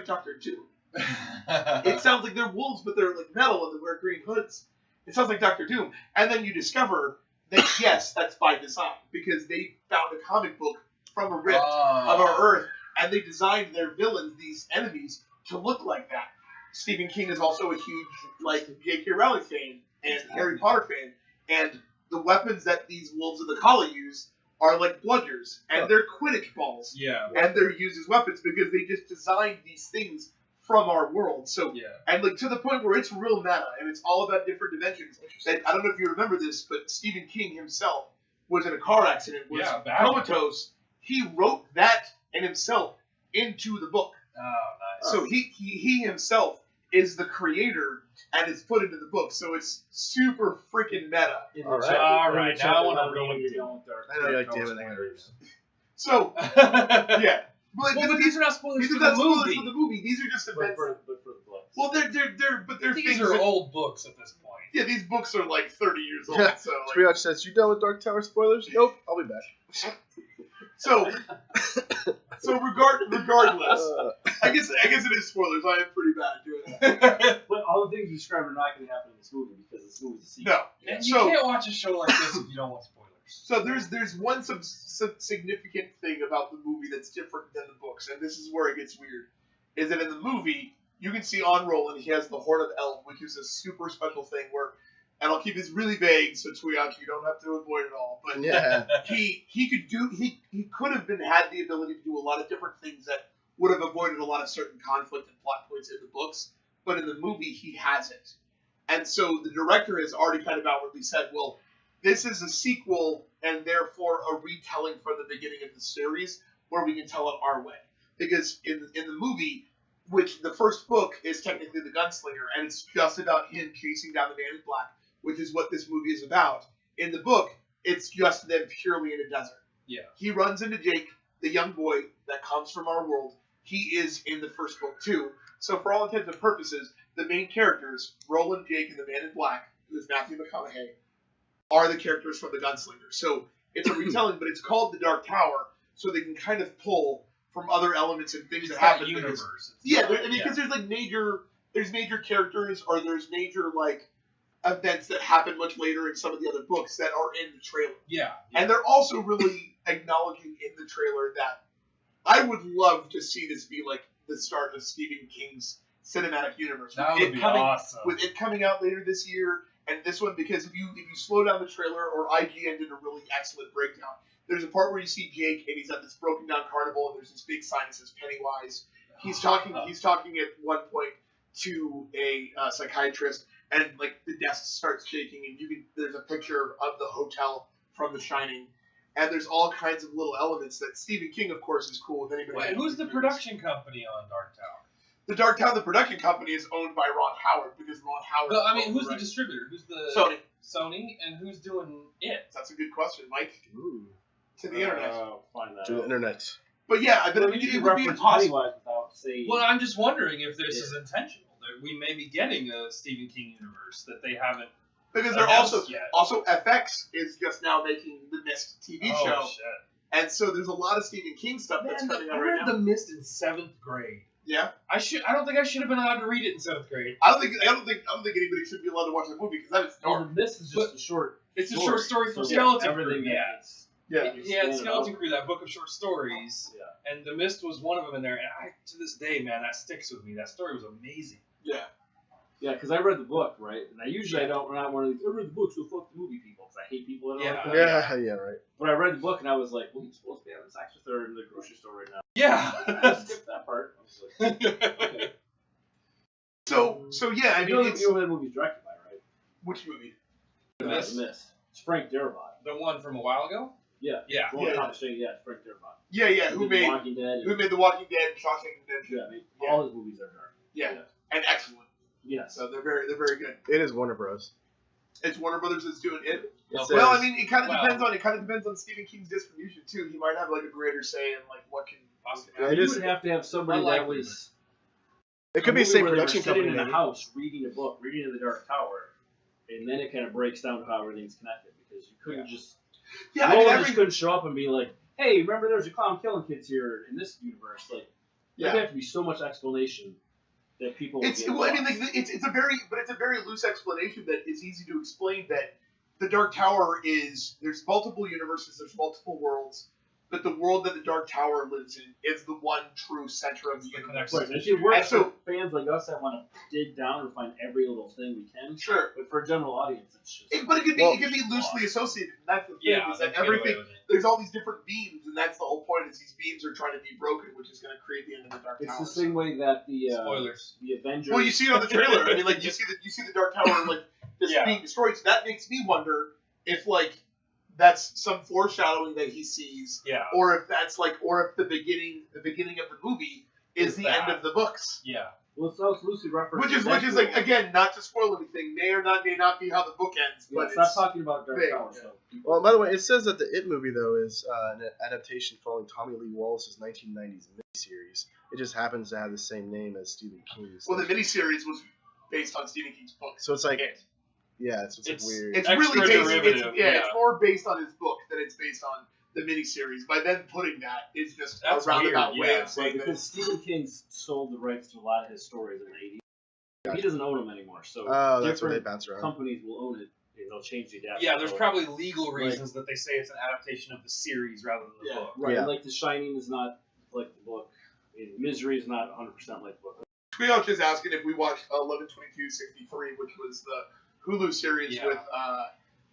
Dr. Doom. It sounds like they're wolves, but they're like metal and they wear green hoods. It sounds like Dr. Doom, and then you discover that yes, that's by design because they found a comic book from a rift of our Earth, and they designed their villains, these enemies, to look like that. Stephen King is also a huge, like, J.K. Rowling fan and Harry Potter fan, and the weapons that these Wolves of the Kala use are like bludgers, and they're Quidditch balls, and they're used as weapons because they just designed these things from our world. So, and like to the point where it's real meta, and it's all about different dimensions. And I don't know if you remember this, but Stephen King himself was in a car accident, was comatose. He wrote that and himself into the book. Oh, nice. So he himself is the creator and it's put into the book. So it's super freaking meta. All right. Now I want to know you're going with Dark. I know, like, damn it, I gotta read. So, yeah. But these are not spoilers for the movie. These are just events. But for the books. Well, they're these are old books at this point. Yeah, these books are like 30 years old. Yeah. So like, Triage says, you done with Dark Tower spoilers? Nope, I'll be back. So regardless, I guess it is spoilers. I am pretty bad at doing that. But all the things you described are not going to happen in this movie because this movie's a sequel. No, you can't watch a show like this if you don't want spoilers. So there's one significant thing about the movie that's different than the books, and this is where it gets weird. Is that in the movie you can see on Roland he has the Horn of Elf, which is a super special thing where. And I'll keep this really vague, so Tuyaki, you don't have to avoid it all. But he could have had the ability to do a lot of different things that would have avoided a lot of certain conflict and plot points in the books. But in the movie, he hasn't. And so the director has already kind of outwardly said, well, this is a sequel and therefore a retelling from the beginning of the series where we can tell it our way. Because in the movie, which the first book is technically The Gunslinger, and it's just about him chasing down the Man in Black, which is what this movie is about. In the book, it's just them purely in a desert. Yeah. He runs into Jake, the young boy that comes from our world. He is in the first book, too. So for all intents and purposes, the main characters, Roland, Jake, and the Man in Black, who is Matthew McConaughey, are the characters from The Gunslinger. So it's a retelling, but it's called The Dark Tower, so they can kind of pull from other elements and things that happen. Universe. Because there's like major characters, or there's major like events that happen much later in some of the other books that are in the trailer. Yeah. And they're also really acknowledging in the trailer that I would love to see this be like the start of Stephen King's cinematic universe. That would be awesome. With it coming out later this year, and this one, because if you slow down the trailer, or IGN did a really excellent breakdown, there's a part where you see Jake and he's at this broken down carnival and there's this big sign that says Pennywise. He's talking at one point to a psychiatrist, and like the desk starts shaking, and there's a picture of the hotel from The Shining, and there's all kinds of little elements that Stephen King, of course, is cool with anybody. Wait, who's the production company on Dark Tower? The Dark Tower, the production company, is owned by Ron Howard because Ron Howard. But I mean, who's the distributor? Who's the Sony? Sony, and who's doing it? That's a good question, Mike. Ooh. To the internet. Find that To the out. internet. But yeah, I Well, mean, you it can would be reference impossible. Pennywise without saying. Well, I'm just wondering if this is intentional. That we may be getting a Stephen King universe that they haven't. Because they're announced yet. also FX is just now making the Mist TV show, Oh shit! and so there's a lot of Stephen King stuff that's coming I out read right now. The Mist in 7th grade. Yeah, I don't think I should have been allowed to read it in 7th grade. I don't think anybody should be allowed to watch that movie because that is Well, dark. this is just a short. It's a short story from so Skeleton everything Crew. Yeah. that's- Yeah. Yeah, it's Skeleton Crew, that book of short stories. Yeah. And The Mist was one of them in there. And to this day, man, that sticks with me. That story was amazing. Yeah. Yeah, because I read the book, right? And I usually I'm not one of these. I read the book, so fuck the movie people, because I hate people that are like that. Yeah, right. But I read the book and I was like, well, he's supposed to be having sex with her in the grocery store right now. Yeah. I skipped that part. I was like, okay. So yeah, I You mean, know, it's, you know who that movie's directed by, right? which movie? The Mist? The Mist. It's Frank Darabont. The one from a while ago? Yeah. Yeah. Well, Yeah. Top Shade, yeah, it's Frank Darabont. Yeah, He who did made Walking Dead? who made The Walking Dead, Shawshank Redemption? Yeah, I mean, all his movies are dark. Yeah, Yeah. and excellent. Yes. So they're very good. It is Warner Bros. It's Warner Brothers that's doing it. It Well, says- Well, I mean, it kind of Well- depends on Stephen King's distribution too. He might have like a greater say in like what can. Possibly. Yeah, it You is- would have to have somebody I like that was. it could be a the same movie where they were production sitting company. in the maybe. house reading a book, reading in the Dark Tower, and then it kind of breaks down how everything's connected because you couldn't just. Yeah, I Nolan mean, just couldn't show up and be like, "Hey, remember there's a clown killing kids here in this universe." Like, there'd have to be so much explanation that people. Would It's get well, I mean, lost. like, it's a very loose explanation that is easy to explain. That the Dark Tower is there's multiple universes, there's multiple worlds, but the world that the Dark Tower lives in is the one true center of the universe. Right, and it works And so- for fans like us that want to dig down and find every little thing we can. Sure, But for a general audience, it's just. but it could Well- be loosely associated. And that's the thing. Yeah, is they that can get away everything with it. there's all these different beams, and that's the whole point. Is these beams are trying to be broken, which is going to create the end of the Dark It's Tower. the same way that the Spoilers. the Avengers. Well, you see it on the trailer. I mean, like you see the Dark Tower like just Yeah. being destroyed. So that makes me wonder if like that's some foreshadowing that he sees, Yeah. or if that's like, or if the beginning of the movie is Is the that. end of the books. Yeah. Well, it's also loosely referenced. Which is Deadpool. like again, not to spoil anything, may not be how the book ends, Yeah, but stop it's talking about Dark big. Tower. So Well, by the way, it says that the It movie though is an adaptation following Tommy Lee Wallace's 1990s miniseries. It just happens to have the same name as Stephen King's. well, the miniseries was based on Stephen King's book. So it's like, It. yeah, it's like weird. It's Extra really based. derivative, It's yeah. more based on his book than it's based on the miniseries. By then putting that is just That's a roundabout weird, way yeah. of saying that. because Stephen King sold the rights to a lot of his stories in the 80s. He doesn't own them anymore, so Oh, that's where they different bounce around. companies will own it and they'll change the adaptation. Yeah, there's So- probably legal reasons that they say it's an adaptation of the series rather than the Yeah. book. right. Yeah. Like The Shining is not like the book, and Misery is not 100% like the book. Tweedout just asking if we watched 11/22/63, which was the Hulu series Yeah. with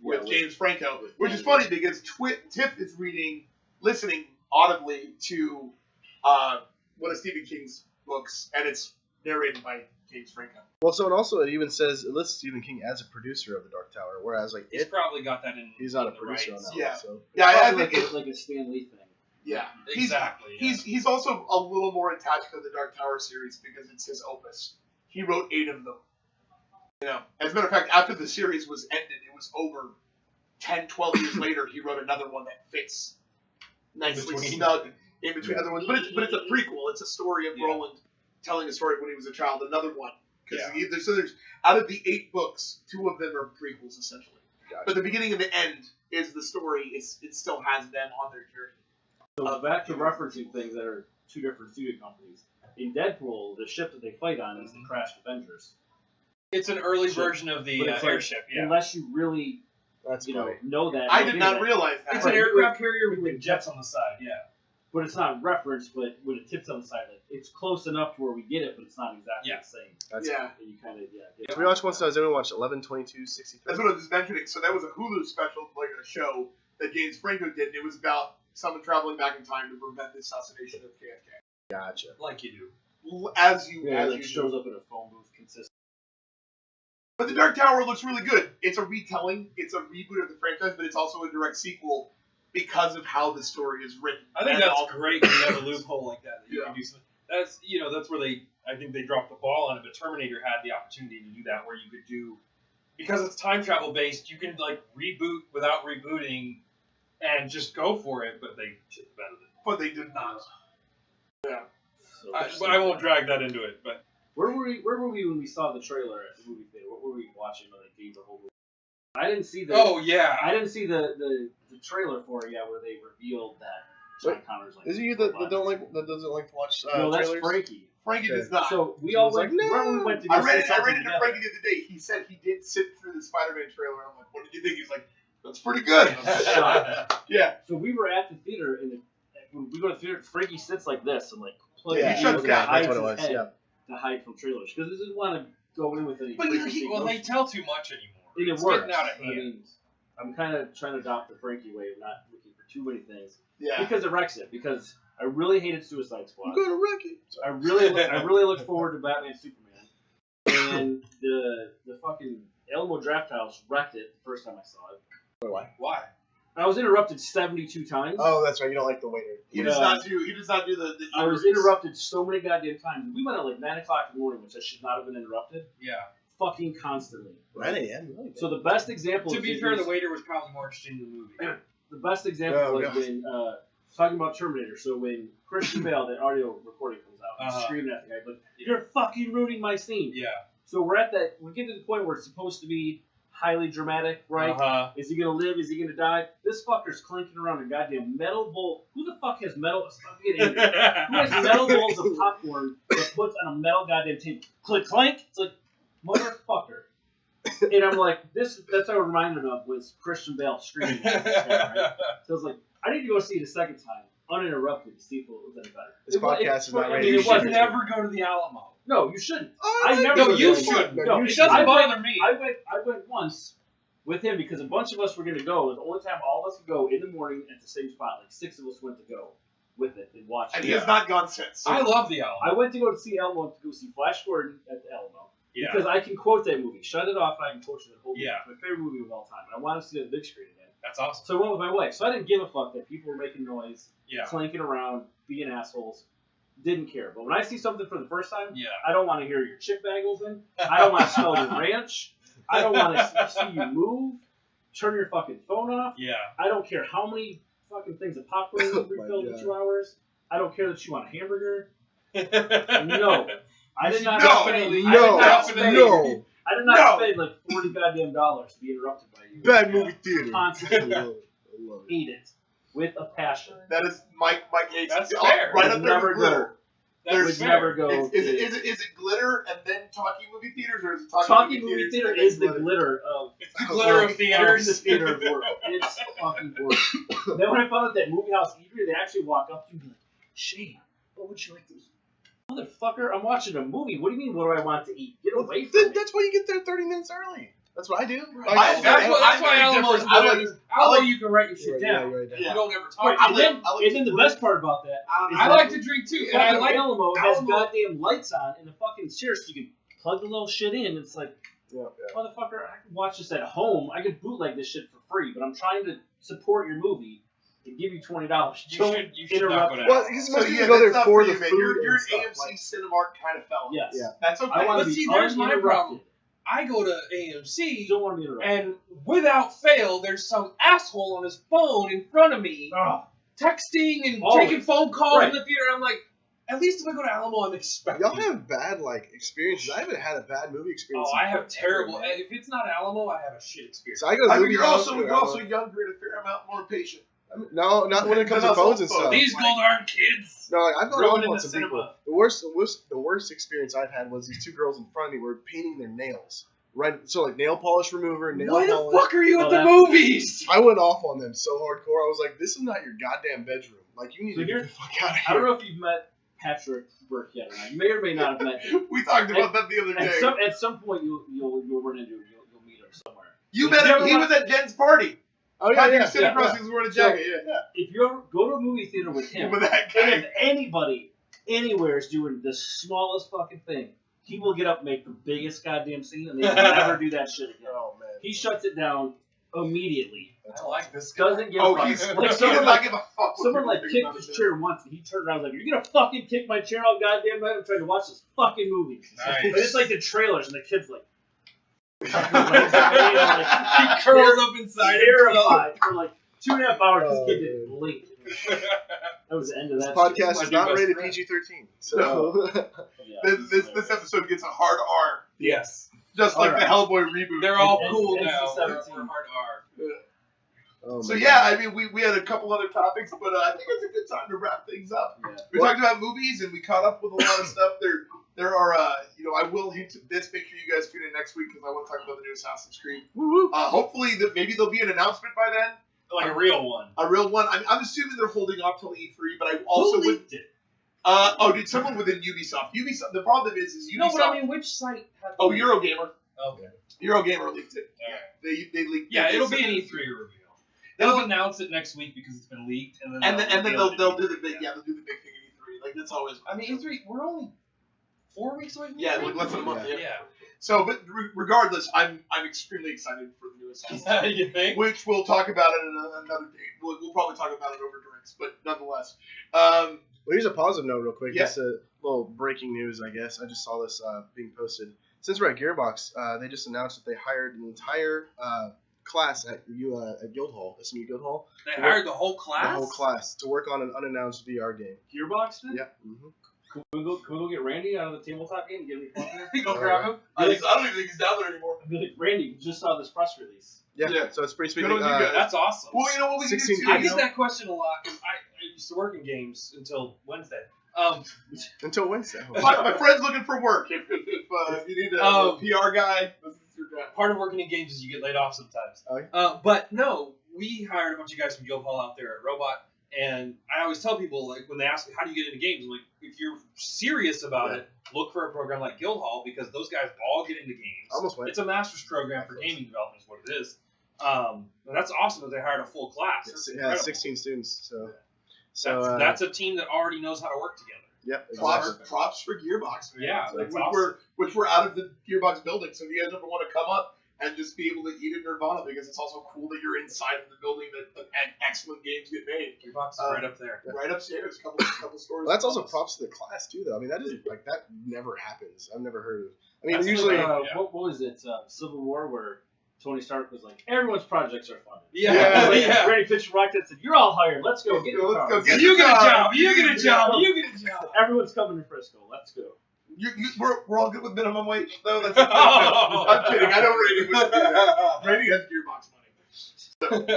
Yeah, James Franco, with which is James. funny because Tiff is listening audibly to one of Stephen King's books, and it's narrated by James Franco. Well, so and also it even says it lists Stephen King as a producer of the Dark Tower, whereas like He's it, probably got that in. he's not a in the producer on rights. that Yeah. one. So Yeah, I Probably think like a Stan Lee thing. yeah, Exactly. Yeah. He's also a little more attached to the Dark Tower series because it's his opus. He wrote 8 of them. You know, as a matter of fact, after the series was ended, it was over 10, 12 years later, he wrote another one that fits nicely Between. snug in between Yeah. other ones. But it's a prequel. It's a story of Yeah. Roland telling a story when he was a child. Another one. Yeah. Because there's out of the 8 books, 2 of them are prequels essentially. Gotcha. But the beginning and the end is the story. It still has them on their journey. So back to referencing things that are two different studio companies. In Deadpool, the ship that they fight on is the crashed Avengers. It's an early Sure. version of the But it's like, airship. Yeah. Unless you really, that's funny. know that. I you'll did do not that. realize that. It's an Right. aircraft carrier with big jets on the side. Yeah. But it's not referenced, but when it tips on the side, like, it's close enough to where we get it, but it's not exactly Yeah. the same. That's Yeah. And you kind of, get So we watched once. Has anyone watched 11/22/63? That's what I was just mentioning. So that was a Hulu special, like a show that James Franco did, and it was about someone traveling back in time to prevent the assassination of JFK. Gotcha. Like you do. As you like do. shows up in a phone booth consistently. But the Dark Tower looks really good. It's a retelling. It's a reboot of the franchise, but it's also a direct sequel because of how the story is written. I think And that's all- great when you have a loophole like that. That you Yeah. can do something. That's where they. I think they dropped the ball on it, but Terminator had the opportunity to do that, where you could do, because it's time travel based, you can like reboot without rebooting, and just go for it. But they should have bettered it. But they did not. Yeah. So But I won't drag that into it. But where were we when we saw the trailer at the movie theater? What were we watching when they gave the whole movie? I didn't see the. oh yeah. I didn't see the trailer for it yet, where they revealed that John Connor's like. Is it you that doesn't like to watch no, that's trailers? Frankie. Frankie does not. So we She all was went. like, Remember no. we went to go I read see it something to together? Frankie the other day. He said he did sit through the Spider-Man trailer. I'm like, what did you think? He's like, that's pretty good. Yeah. So we were at the theater, and when we go to the theater, Frankie sits like this and like plugs Yeah, his shuts ears down. and hides That's what it his was, head yeah. to hide from trailers because he doesn't want to go in with any. But preconceived they notions. tell too much anymore. And it It's works. getting out of I hand. mean, I'm kind of trying to adopt the Frankie way of not looking for too many things Yeah. because it wrecks it. Because I really hated Suicide Squad. I'm going to wreck it. So I really looked forward to Batman Superman, and the fucking Alamo Draft House wrecked it the first time I saw it. Why? I was interrupted 72 times. Oh, that's right. You don't like the waiter. He does not do the I was interrupted so many goddamn times. We went at like 9 o'clock in the morning, which I should not have been interrupted. Yeah. Fucking constantly. 9 a.m. Really? So the best example. To be fair, the waiter was probably more interested in the movie. The best example Oh, was yeah. when talking about Terminator. So when Christian Bale, that audio recording comes out, he's screaming at the guy, like, "You're fucking ruining my scene." Yeah. So we're at that. We get to the point where it's supposed to be highly dramatic, right? Is he gonna live? Is he gonna die? This fucker's clanking around a goddamn metal bowl. Who the fuck has metal? Stop getting angry. Who has metal bowls of popcorn that puts on a metal goddamn table? Click clank. It's like, motherfucker. And I'm like, that's what I reminded of was Christian Bale screaming. At this guy, right? So I was like, I need to go see it a second time, uninterrupted, to see if it was any better. This podcast is not I ready. mean, You it should wasn't. never go to the Alamo. No, you shouldn't. Oh, I never. No, go you there. should. No, It I doesn't went- bother me. I went once with him because a bunch of us were going to go. It was the only time all of us could go in the morning at the same spot. Like 6 of us went to go with it and watch And it. he has not gone since. I love the Alamo. I went to go see Elmo to go see Flash Gordon at the Alamo Yeah. because I can quote that movie. Shut It Off, I can quote it the whole movie. Yeah. It's my favorite movie of all time. And I want to see it on the big screen again. That's awesome. So I went with my wife. So I didn't give a fuck that people were making noise, Yeah. clanking around, being assholes. Didn't care. But when I see something for the first time, Yeah. I don't want to hear your chip bag open. I don't want to smell your ranch. I don't want to see you move. Turn your fucking phone off. Yeah. I don't care how many fucking things of popcorn you Oh my refilled in God. 2 hours. I don't care that you want a hamburger. No. No. I did not No. spend. Definitely. I did not Definitely. spend. No. I did not No. spend like $40 goddamn to be interrupted by you. Bad movie theater. Constantly I love it. hate it with a passion. That is Mike hates That's it. fair. Right Would up there never with glitter. Would That's never fair. go. Is it glitter and then talking movie theaters, or is it Talking movie theater and is the then glitter of It's the glitter of the theaters. theater world. It's fucking gorgeous. Then when I found out that Movie House Eatery, they actually walk up to you and be like, "Shane, what would you like to eat?" Motherfucker, I'm watching a movie. What do you mean? What do I want to eat? Get away from me. That's why you get there 30 minutes early. That's what I do. I- That's I'm why very Alamo's different. I good. like- Alamo, you can write your shit Yeah, down. you're right. Yeah. You don't ever talk. Right, I and like- then, I like and then the best part about that is I that like to drink too, and I fucking like Alamo has Alamo. goddamn lights on in the fucking chair, so you can plug the little shit in. It's like, Yeah, motherfucker, I can watch this at home. I could bootleg this shit for free, but I'm trying to support your movie and give you $20. You Don't should not interrupt go me. to Well, Alamo. because So most yeah, people go that's there not for for the you, man. food You're and an stuff. AMC Like, Cinemark kind of fella. Yes. Yeah. That's okay. I want But to be see, there's my uninterrupted. problem. I go to You AMC, don't want to be interrupted. and without fail, there's some asshole on his phone in front of me, Oh, texting and Always. taking phone calls Right. in the theater. I'm like, at least if I go to Alamo, I'm expecting. y'all have bad experiences. I haven't had a bad movie experience. Oh, in I have forever, terrible. man. If it's not Alamo, I have a shit experience. So I go to I the mean, movie you're house also or you're I also go- younger and a fair amount more patient. No, not when it comes to They're not phones and phones. stuff. These gold hard kids. No, like, I've gone Ruining off on the some cinema. people. The worst experience I've had was these two girls in front of me were painting their nails. Right, so like nail polish remover, nail Why the polish. fuck are you Oh, at the that- movies? I went off on them so hardcore. I was like, "This is not your goddamn bedroom. Like, you need So to here- get the fuck out of here." I don't know if you've met Patrick Burke yet or not. You may or may not have met him. We talked about that the other day. At some point, you'll run into him. You'll meet him somewhere. You met him. He was at Jen's party. Oh How yeah, do you yeah. sit yeah, across? yeah. He was wearing a So- jacket. Yeah. If you ever go to a movie theater with him, With that and guy. if anybody anywhere is doing the smallest fucking thing, he will get up and make the biggest goddamn scene, and they will never do that shit again. Oh man. He shuts it down immediately. I like this guy. Doesn't give a fuck. He's Like he someone does not give a fuck. what Someone people like think kicked about his it. chair once, and he turned around and was like, "You're gonna fucking kick my chair all goddamn night? I'm trying to watch this fucking movie." Nice. And it's like the trailers, and the kid's like, He curls up inside terrified for like 2.5 hours. This kid didn't blink. That was the end of This that. podcast My is not best rated friend. PG-13. So Yeah, This episode gets a hard R, Yes. just like Alright. the Hellboy reboot. They're all And- cool and now. NC-17. We're hard R. oh So my yeah, God. I mean, we had a couple other topics, but I think it's a good time to wrap things up. Yeah. We talked about movies and we caught up with a lot of stuff. There are, I will hint at this. Make sure you guys tune in next week because I want to talk about the new Assassin's Creed. Woo-woo. Hopefully, maybe there'll be an announcement by then, Like a real one. a real one. I'm assuming they're holding off till E3, but I also Who would. leaked it? Did someone within Ubisoft? Ubisoft. The problem is Ubisoft. No, but I mean, which site? Had the Oh, leak? Eurogamer. Okay. Eurogamer leaked it. Alright. They leaked. Yeah, they it'll said be an it. E3 reveal. They'll announce it next week because it's been leaked, and then And then they'll reveal it do at the big E3. they'll do the big thing at E3. Like that's always. I mean, E3. We're only 4 weeks away. From Yeah, E3? like less than a month. Yeah. Yeah. So, but regardless, I'm extremely excited for the new Assassin's Creed, You think? which we'll talk about it another day. We'll probably talk about it over drinks, but nonetheless. Well, here's a positive note, real quick. Yeah. Just a little breaking news, I guess. I just saw this being posted. Since we're at Gearbox, they just announced that they hired an entire class at Guildhall, SMU Guildhall. They hired the whole class. The whole class to work on an unannounced VR game. Gearbox did? Yeah. Mm-hmm. Can we go get Randy out of the tabletop game and get him a partner? Go grab him. I don't even think he's down there anymore. I'd be like, Randy, we just saw this press release. Yeah. Yeah. So it's pretty sweet. Good on you guys. That's awesome. Well, you know what we can do 16 too. I you get know? that question a lot because I used to work in games until Wednesday. Until Wednesday. My friend's looking for work. If you need a PR guy, this is your guy. Part of working in games is you get laid off sometimes. Oh, But no, we hired a bunch of guys from Guildhall out there at Robot, and I always tell people, like, when they ask me, how do you get into games? I'm like, if you're serious about it, look for a program like Guildhall because those guys all get into games. Almost went. It's a master's program for gaming development is what it is. And that's awesome that they hired a full class. That's Yeah, incredible. 16 students. So That's a team that already knows how to work together. Yep. Exactly. Props for Gearbox, man. Yeah, Like, that's which we're out of the Gearbox building, so if you guys ever want to come up and just be able to eat at Nirvana, because it's also cool that you're inside of the building that excellent games get made. Gearbox is right up there. Right upstairs, couple stores. Well, that's also props to the class too, though. I mean, that is like that never happens. I've never heard of. I mean, That's usually. like, What was it? Civil War, where Tony Stark was like, everyone's projects are funded. Yeah, yeah. Randy pitched Rocket said, "You're all hired. Let's go. Get your Let's go cars." get You get a job. job. You get a job. You get a job. Everyone's coming to Frisco. Let's go. We're all good with minimum wage, though. That's I'm kidding. I know Randy would do that. Randy has Gearbox money.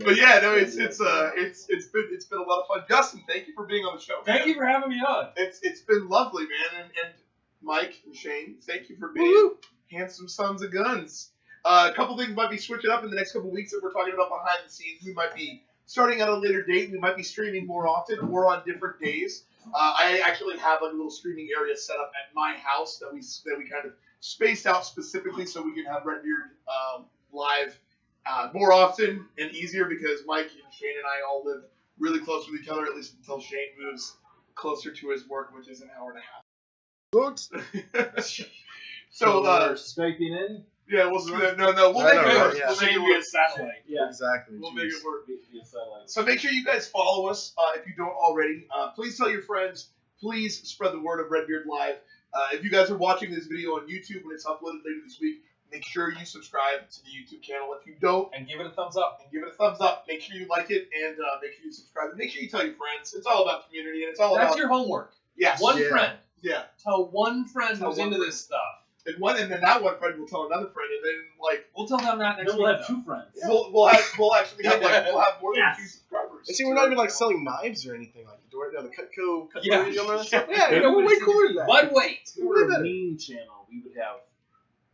But yeah, no, it's been a lot of fun. Justin, thank you for being on the show. Thank you for having me on. It's been lovely, man. And Mike and Shane, thank you for being handsome sons of guns. A couple things might be switching up in the next couple weeks that we're talking about behind the scenes. We might be starting at a later date. We might be streaming more often or on different days. I actually have like a little streaming area set up at my house that we kind of spaced out specifically so we can have RedBeard live more often and easier because Mike and Shane and I all live really close with each other, at least until Shane moves closer to his work, which is an hour and a half. Books. So we're Skyping in. yeah, we'll make it work. Yeah. We'll make it Shane work. via satellite. Yeah. Exactly. We'll Jeez. make it work. Via satellite. So make sure you guys follow us if you don't already. Please tell your friends. Please spread the word of RedBeard Live. If you guys are watching this video on YouTube when it's uploaded later this week, make sure you subscribe to the YouTube channel. If you don't, And give it a thumbs up. give it a thumbs up. Make sure you like it and make sure you subscribe. And make sure you tell your friends. It's all about community and it's all That's about your homework. yes, One Yeah. friend. yeah. Tell one friend Tell who's one into friend. this stuff. And then that one friend will tell another friend, and then like We'll tell them that next Then we'll week. have though. 2 friends. we'll actually have we'll have more than Yes. 2 subscribers. And see, we're not even like selling knives or anything like the door. No, the Cutco. Yeah. You know, stuff. Yeah, you know, we're Yeah. way cooler than that. But wait. If we were a meme channel, we would have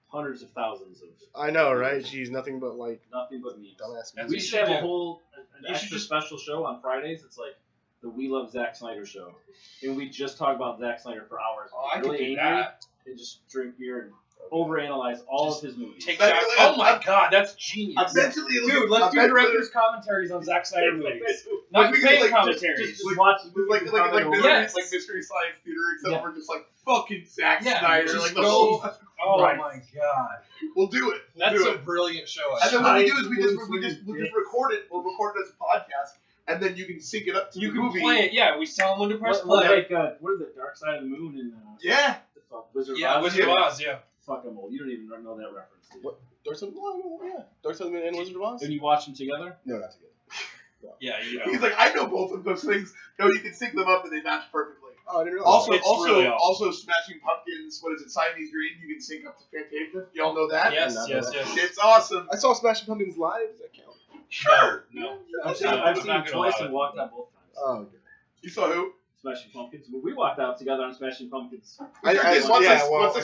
hundreds of thousands of I know, right? Jeez, nothing but like nothing but memes. dumbass. That's We what should have you a do. whole an You should extra just- special show on Fridays. It's like the We Love Zack Snyder show, and we just talk about Zack Snyder for hours. Oh, I really could do angry that. and just drink beer and overanalyze all Just of his movies. Take That- shots. Oh my god, that's genius. Eventually, Dude, let's do director's commentaries on Zack Snyder movies. Not we could, fan like, commentaries. Just watch like comment over. mystery, Yes. like Mystery Science Theater, except Yeah. for just like fucking Zack Yeah, Snyder, just like the go- whole. Oh Right. my god. We'll do it. That's a brilliant show. And then what we do is Giant we'll just record it. We'll record it as a podcast, and then you can sync it up to You the can movie. play it. Yeah, we tell them when to press What, play. like, what is it? Dark Side of the Moon and Yeah. the fuck, Wizard Yeah, of Oz? Wizard of Oz. Yeah. Fuck, I'm old. You don't even know that reference. Do you? What? Dark Side of the Moon? Yeah. Dark Side of the Moon and Wizard of Oz? And you watch them together? No, not together. Yeah, you know. He's like, I know both of those things. No, you can sync them up and they match perfectly. Oh, I didn't know. Also, It's really also, Smashing Pumpkins. What is it? Siamese Dream. You can sync up to Fantasia. Y'all know that? Yes, Yeah, yes, no, yes. It's awesome. I saw Smashing Pumpkins live. Does that count? No. I've seen I'm it not gonna twice lie. and walked out both times. Oh, okay. You saw who? Smashing Pumpkins. We walked out together on Smashing Pumpkins. Once I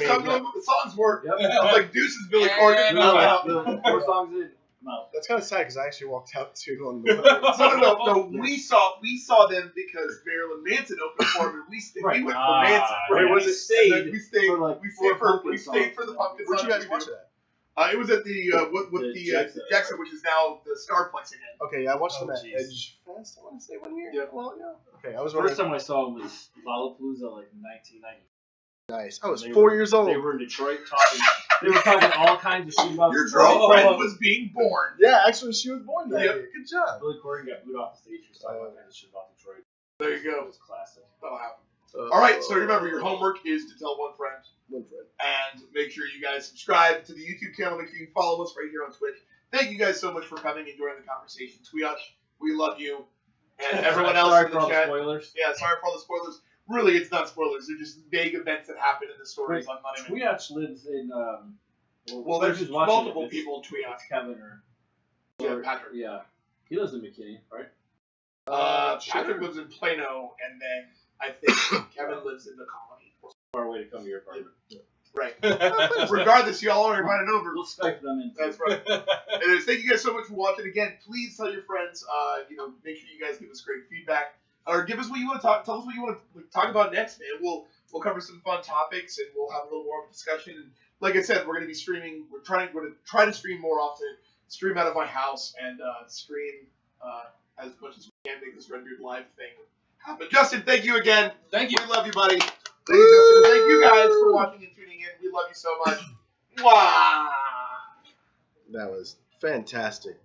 come to the songs work, Yep. I was like, Deuces, Billy Yeah. Corgan. No, I'm out. the 4 songs in. I'm out. That's kind of sad because I actually walked out too on the. No. We saw them because Marilyn Manson opened for them, and we Right. went for Manson. Right, Right? was it? And then we stayed for, like, we four stayed for pumpkin the pumpkin Where'd songs. you guys watch that? It was at the Jackson, which is now the Starplex again. Okay, I watched Oh, them at jeez. Edge Fest. I want to say 1 year. Yeah. Well, yeah. Okay, I was First wondering. time I saw him was Lollapalooza, like 1990. Nice. I was They 4 were- years old. They were in Detroit talking. They were talking all kinds of shit about Your Detroit. girlfriend was being born. Yeah, actually, she was born that Yep. year. Good job. Billy Corgan got booed off the stage for talking all kinds of shit about Detroit. There you It go. was classic. That'll happen. All right, so remember, your homework is to tell one friend. One friend. And make sure you guys subscribe to the YouTube channel. Make sure you follow us right here on Twitch. Thank you guys so much for coming and joining the conversation. Tweetush, we love you. And everyone else Sorry in for the all the chat. spoilers. Yeah, sorry for all the spoilers. Really, it's not spoilers. They're just vague events that happen in the stories on Monday. Tweetch lives in. Well, there's who's watching multiple it? It's- people in Tweetush. It's Kevin or Yeah, Patrick. Yeah, he lives in McKinney, right? Patrick lives in Plano, and then I think Kevin lives in the Colony. Far away to come to your apartment. Right. Regardless, y'all are invited over. We'll Skype them in. That's right. Anyways, thank you guys so much for watching. Again, please tell your friends. Make sure you guys give us great feedback, or give us what you want to talk. Tell us what you want to talk about next, man. We'll cover some fun topics, and we'll have a little more of a discussion. And like I said, we're going to be streaming. We're going to try to stream more often. Stream out of my house and stream as much as we can. Make this RedBeard live thing happen. Justin, thank you again. Thank you. We love you, buddy. Thank you, Justin. Thank you guys for watching and tuning in. We love you so much. Wow. That was fantastic.